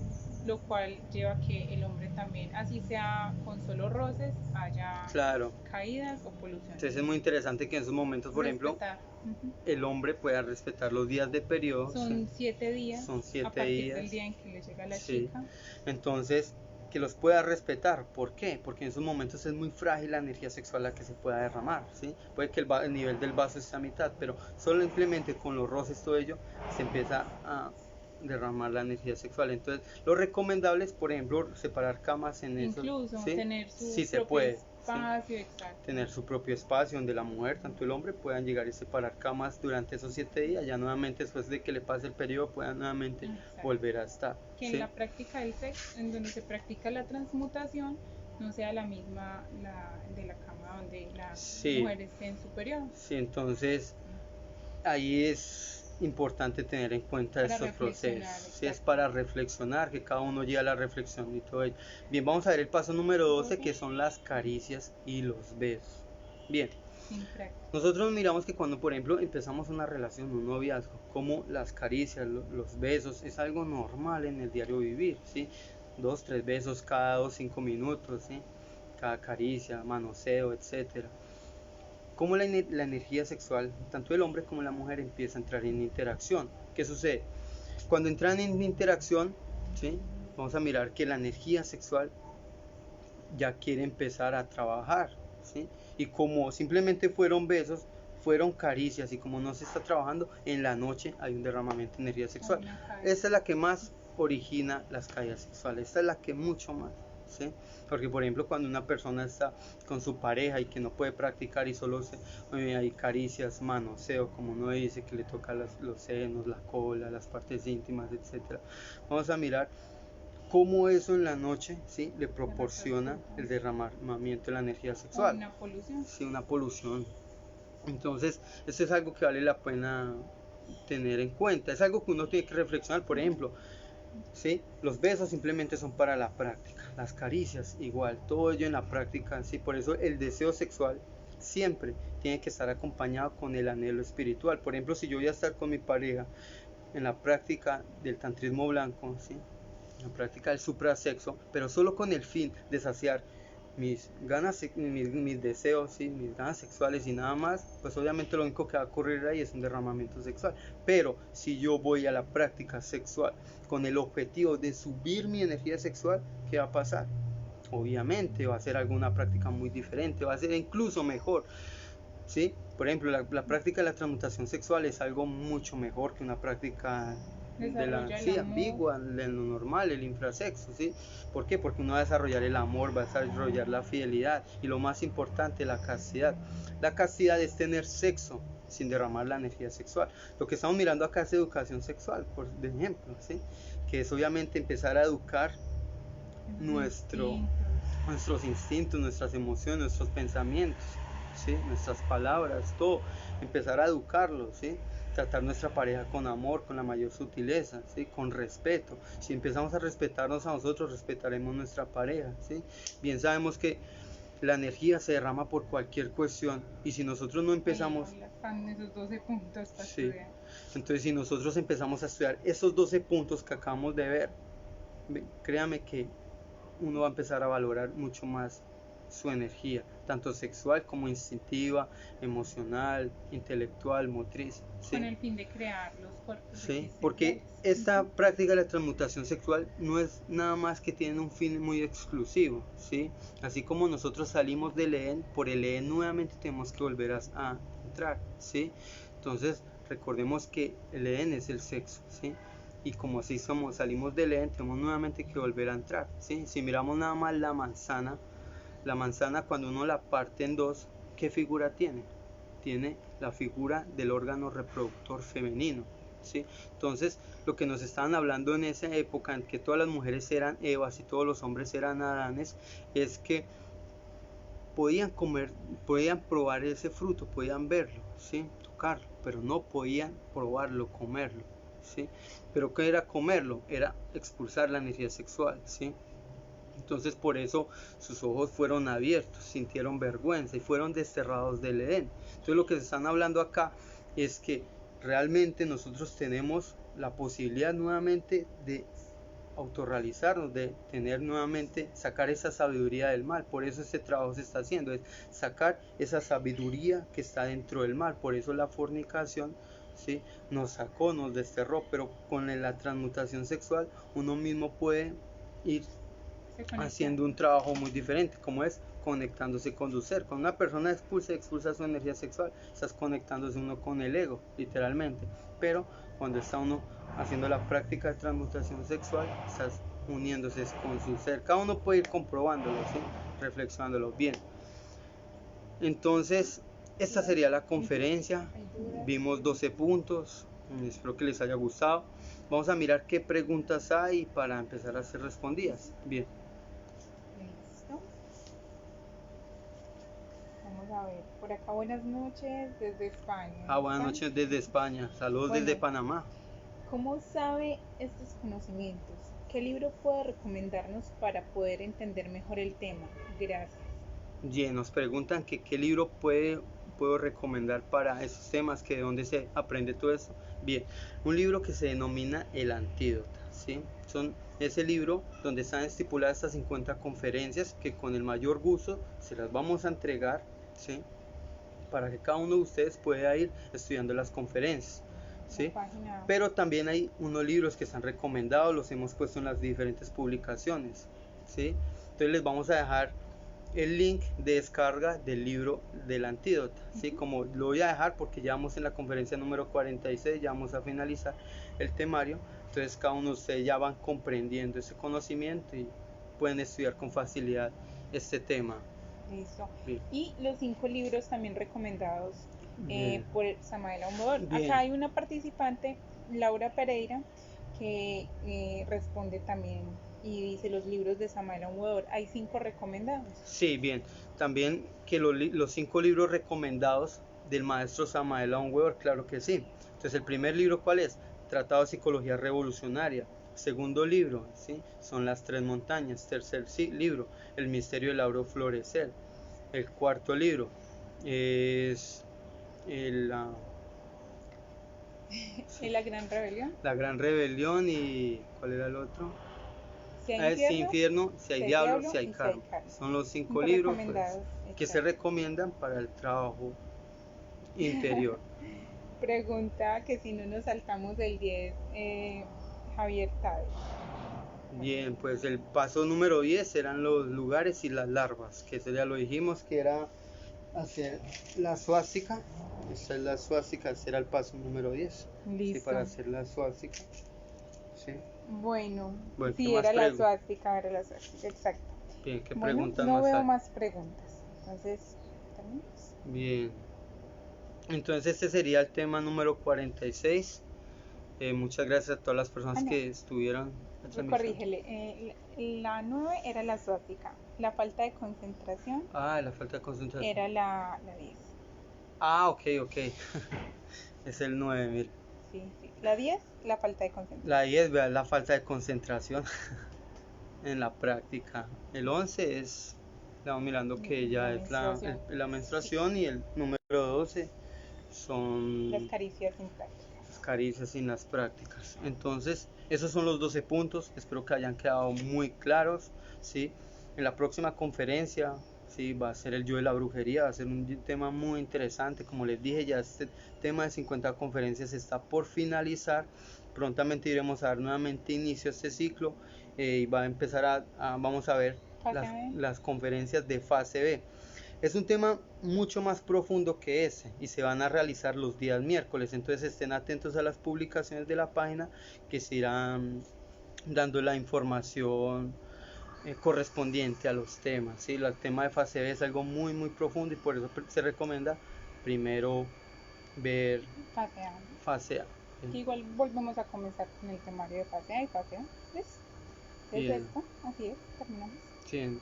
lo cual lleva a que el hombre también, así sea con solo roces, haya Claro. caídas o polución. Entonces es muy interesante que en esos momentos, por Respetar. ejemplo, el hombre pueda respetar los días de periodo. Son 7 días. Son 7 a partir días. del día en que le llega a la Sí. chica. Entonces, que los pueda respetar. ¿Por qué? Porque en esos momentos es muy frágil la energía sexual la que se pueda derramar, ¿sí? Puede que el nivel del vaso esté a mitad, pero solo simplemente con los roces, todo ello, se empieza a derramar la energía sexual. Entonces, lo recomendable es, por ejemplo, separar camas en eso. Incluso ¿sí? tener su Sí, se propio puede, espacio, ¿sí? exacto. Tener su propio espacio donde la mujer, tanto el hombre, puedan llegar y separar camas durante esos 7 días. Ya nuevamente, después de que le pase el periodo, puedan nuevamente volver a estar. Que ¿sí? en la práctica del sexo, en donde se practica la transmutación, no sea la misma de la cama donde la mujer esté en su periodo. Sí, entonces ahí es importante tener en cuenta estos procesos. Sí, es para reflexionar, que cada uno lleve la reflexión y todo ello. Bien, vamos a ver el paso número 12, que son las caricias y los besos. Bien, nosotros miramos que cuando, por ejemplo, empezamos una relación, un noviazgo, como las caricias, los besos, es algo normal en el diario vivir, ¿sí? 2, 3 besos cada 2, 5 minutos, ¿sí? Cada caricia, manoseo, etcétera. Cómo la energía sexual, tanto el hombre como la mujer, empieza a entrar en interacción. ¿Qué sucede? Cuando entran en interacción, ¿sí? Vamos a mirar que la energía sexual ya quiere empezar a trabajar, ¿sí? Y como simplemente fueron besos, fueron caricias, y como no se está trabajando, en la noche hay un derramamiento de energía sexual. Esta es la que más origina las caídas sexuales, esta es la que mucho más. ¿sí? Porque por ejemplo cuando una persona está con su pareja y que no puede practicar y solo hay caricias, manoseo, como uno dice, que le toca los senos, la cola, las partes íntimas, etcétera. Vamos a mirar cómo eso en la noche, ¿sí? Le proporciona el derramamiento de la energía sexual. Una polución. Sí, una polución. Entonces, esto es algo que vale la pena tener en cuenta. Es algo que uno tiene que reflexionar. Por ejemplo, ¿sí? Los besos simplemente son para la práctica, las caricias igual, todo ello en la práctica, ¿sí? Por eso el deseo sexual siempre tiene que estar acompañado con el anhelo espiritual. Por ejemplo, si yo voy a estar con mi pareja en la práctica del tantrismo blanco, ¿sí? En la práctica del suprasexo, pero solo con el fin de saciar mis ganas, mis deseos, ¿sí? Mis ganas sexuales y nada más, pues obviamente lo único que va a ocurrir ahí es un derramamiento sexual. Pero si yo voy a la práctica sexual con el objetivo de subir mi energía sexual, ¿qué va a pasar? Obviamente va a ser alguna práctica muy diferente, va a ser incluso mejor, ¿sí? Por ejemplo, la práctica de la transmutación sexual es algo mucho mejor que una práctica de la ambigua, de lo normal, el infrasexo, ¿sí? ¿Por qué? Porque uno va a desarrollar el amor, va a desarrollar la fidelidad y lo más importante, la castidad. La castidad es tener sexo sin derramar la energía sexual. Lo que estamos mirando acá es educación sexual, por ejemplo, ¿sí? Que es obviamente empezar a educar nuestros instintos, nuestras emociones, nuestros pensamientos, ¿sí? Nuestras palabras, todo, empezar a educarlos, ¿sí? Tratar nuestra pareja con amor, con la mayor sutileza, ¿sí? Con respeto. Si empezamos a respetarnos a nosotros, respetaremos nuestra pareja, ¿sí? Bien sabemos que la energía se derrama por cualquier cuestión, y si nosotros no empezamos... esos 12 puntos para estudiar. Entonces si nosotros empezamos a estudiar esos 12 puntos que acabamos de ver, créame que uno va a empezar a valorar mucho más su energía, tanto sexual como instintiva, emocional, intelectual, motriz, ¿sí? Con el fin de crear los cuerpos. Sí, porque esta práctica de la transmutación sexual no es nada más que tiene un fin muy exclusivo, ¿sí? Así como nosotros salimos del Edén, por el Edén nuevamente tenemos que volver a entrar, ¿sí? Entonces recordemos que el Edén es el sexo, ¿sí? Y como así salimos del Edén, tenemos nuevamente que volver a entrar, ¿sí? Si miramos nada más la manzana cuando uno la parte en dos, ¿qué figura tiene? Tiene la figura del órgano reproductor femenino, ¿sí? Entonces, lo que nos estaban hablando en esa época, en que todas las mujeres eran Evas y todos los hombres eran Adanes, es que podían probar ese fruto, podían verlo, ¿sí? Tocarlo, pero no podían probarlo, comerlo, ¿sí? Pero ¿qué era comerlo? Era expulsar la energía sexual, ¿sí? Entonces por eso sus ojos fueron abiertos, sintieron vergüenza y fueron desterrados del Edén. Entonces lo que se están hablando acá es que realmente nosotros tenemos la posibilidad nuevamente de autorrealizarnos, de tener nuevamente, sacar esa sabiduría del mal. Por eso este trabajo se está haciendo, es sacar esa sabiduría que está dentro del mal. Por eso la fornicación, ¿sí?, nos sacó, nos desterró, pero con la transmutación sexual uno mismo puede ir haciendo un trabajo muy diferente, como es conectándose con tu ser. Cuando una persona expulsa su energía sexual, estás conectándose uno con el ego, literalmente. Pero cuando está uno haciendo la práctica de transmutación sexual, estás uniéndose con su ser. Cada uno puede ir comprobándolo, ¿sí?, reflexionándolo bien. Entonces, esta sería la conferencia. Vimos 12 puntos. Espero que les haya gustado. Vamos a mirar qué preguntas hay para empezar a ser respondidas. Bien. Listo. Vamos a ver. Por acá, buenas noches desde España. Buenas noches desde España. Saludos desde Panamá. ¿Cómo sabe estos conocimientos? ¿Qué libro puede recomendarnos para poder entender mejor el tema? Gracias. Bien, nos preguntan que qué libro puedo recomendar para esos temas, que de dónde se aprende todo eso. Bien, un libro que se denomina El Antídoto, ¿sí? Ese libro donde están estipuladas estas 50 conferencias que con el mayor gusto se las vamos a entregar, ¿sí?, para que cada uno de ustedes pueda ir estudiando las conferencias, ¿sí? Pero también hay unos libros que están recomendados, los hemos puesto en las diferentes publicaciones, ¿sí? Entonces les vamos a dejar el link de descarga del libro del Antídoto, ¿sí? Como lo voy a dejar porque ya vamos en la conferencia número 46, ya vamos a finalizar el temario. Entonces cada uno de ustedes ya van comprendiendo ese conocimiento y pueden estudiar con facilidad este tema. Listo. Bien. Y los 5 libros también recomendados por Samael Aumodor. Bien. Acá hay una participante, Laura Pereira, que responde también y dice los libros de Samael Aumodor. Hay 5 recomendados. Sí, bien. También que los 5 libros recomendados del maestro Samael Aumodor, claro que sí. Entonces el primer libro, ¿cuál es? Tratado de Psicología Revolucionaria. Segundo libro, ¿sí?, son Las Tres Montañas. Tercer libro, El Misterio del Lauro Florecer. El cuarto libro es La Gran Rebelión. La Gran Rebelión. ¿Y cuál era el otro? Si hay infierno, si hay diablo, si hay karma. Son los 5 libros, pues, que se recomiendan para el trabajo interior. Pregunta que si no nos saltamos el 10, Javier Tade. Bien, pues el paso número 10 eran los lugares y las larvas, que eso ya lo dijimos, que era hacer la suástica. Esta es la suástica, este era el paso número 10. Listo. Sí, para hacer la suástica. Sí. Bueno, sí, era la suástica, exacto. Bien, ¿qué preguntas no más veo hay? más preguntas, entonces, ¿terminamos? Bien. Entonces este sería el tema número 46. Muchas gracias a todas las personas que estuvieron. Corrígele, la 9 era la suástica, la falta de concentración. La falta de concentración. Era la 10. Ok. Es el 9, mira. Sí. La 10, la falta de concentración. La 10, vea, la falta de concentración en la práctica. El 11 es, estamos mirando que ya es la menstruación, sí. Y el número 12 son las caricias sin práctica. Las caricias sin las prácticas. Entonces, esos son los 12 puntos. Espero que hayan quedado muy claros, ¿sí? En la próxima conferencia, sí, va a ser el yo de la brujería, va a ser un tema muy interesante. Como les dije, ya este tema de 50 conferencias está por finalizar. Prontamente iremos a dar nuevamente inicio a este ciclo y va a empezar vamos a ver las conferencias de fase B. Es un tema mucho más profundo que ese y se van a realizar los días miércoles, entonces estén atentos a las publicaciones de la página que se irán dando la información correspondiente a los temas, ¿sí? El tema de fase B es algo muy profundo y por eso se recomienda primero ver fase A. Igual volvemos a comenzar con el temario de fase A y fase A. ¿Es esto? Así es, terminamos. Sí.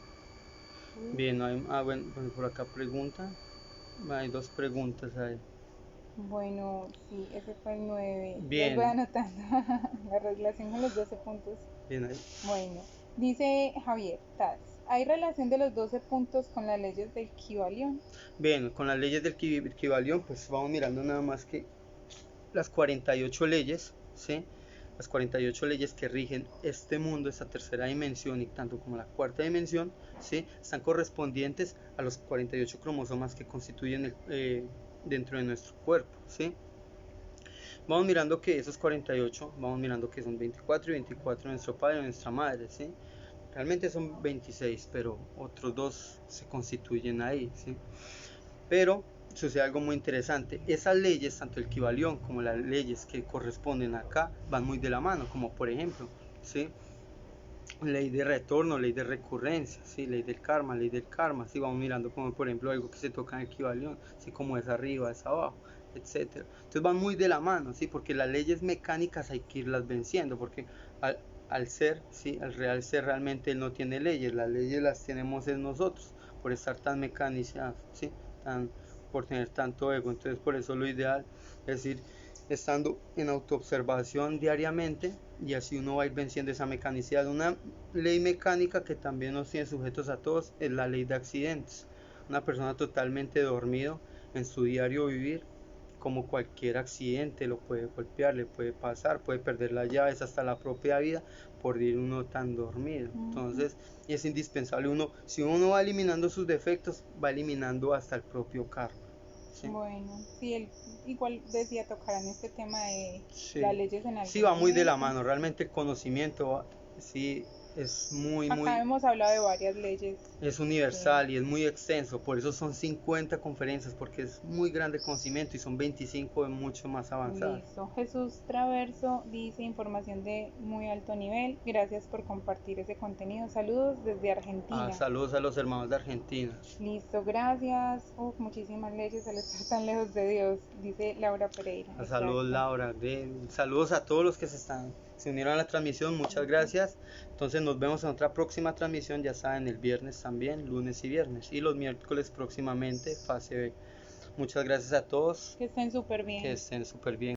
Bien, bueno, por acá pregunta. Hay 2 preguntas ahí. Bueno, sí, ese fue el 9. Bien. Les voy anotando la relación con los 12 puntos. Bien ahí. Bueno, Dice Javier Taz, ¿hay relación de los 12 puntos con las leyes del Kybalión? Bien, con las leyes del Kybalión, pues vamos mirando nada más que las 48 leyes, ¿sí? Las 48 leyes que rigen este mundo, esta tercera dimensión y tanto como la cuarta dimensión, ¿sí? Están correspondientes a los 48 cromosomas que constituyen dentro de nuestro cuerpo, ¿sí? Vamos mirando que esos 48, vamos mirando que son 24 y 24 de nuestro padre y nuestra madre, ¿sí? Realmente son 26, pero otros dos se constituyen ahí, ¿sí? Pero sucede algo muy interesante. Esas leyes, tanto el Kybalión como las leyes que corresponden acá, van muy de la mano, como por ejemplo, ¿sí? Ley de retorno, ley de recurrencia, ¿sí? Ley del karma, ¿sí? Vamos mirando como por ejemplo algo que se toca en el Kybalión, ¿sí? Como es arriba, es abajo, etcétera. Entonces van muy de la mano, ¿sí? Porque las leyes mecánicas hay que irlas venciendo, porque al ser, ¿sí? Al real ser realmente él no tiene leyes, las leyes las tenemos en nosotros, por estar tan mecanizados, ¿sí? Por tener tanto ego. Entonces por eso lo ideal es ir estando en autoobservación diariamente, y así uno va a ir venciendo esa mecanicidad. Una ley mecánica que también nos tiene sujetos a todos es la ley de accidentes. Una persona totalmente dormido en su diario vivir, como cualquier accidente, lo puede golpear, le puede pasar, puede perder las llaves, hasta la propia vida, por ir uno tan dormido. Entonces es indispensable uno, si uno va eliminando sus defectos, va eliminando hasta el propio karma. ¿Sí? Bueno, sí, él igual decía tocar en este tema de sí. las leyes en algún Sí, va muy de la momento. mano, realmente el conocimiento, sí, es muy, Acá hemos hablado de varias leyes. Es universal y es muy extenso, por eso son 50 conferencias, porque es muy grande conocimiento y son 25 de mucho más avanzadas. Listo. Jesús Traverso dice información de muy alto nivel. Gracias por compartir ese contenido. Saludos desde Argentina. Saludos a los hermanos de Argentina. Listo, gracias. Muchísimas leyes al estar tan lejos de Dios, dice Laura Pereira. Saludos Laura, saludos a todos los que se unieron a la transmisión, muchas gracias. Entonces nos vemos en otra próxima transmisión, ya saben, el viernes también, lunes y viernes, y los miércoles próximamente, fase B. Muchas gracias a todos. Que estén súper bien. Que estén súper bien.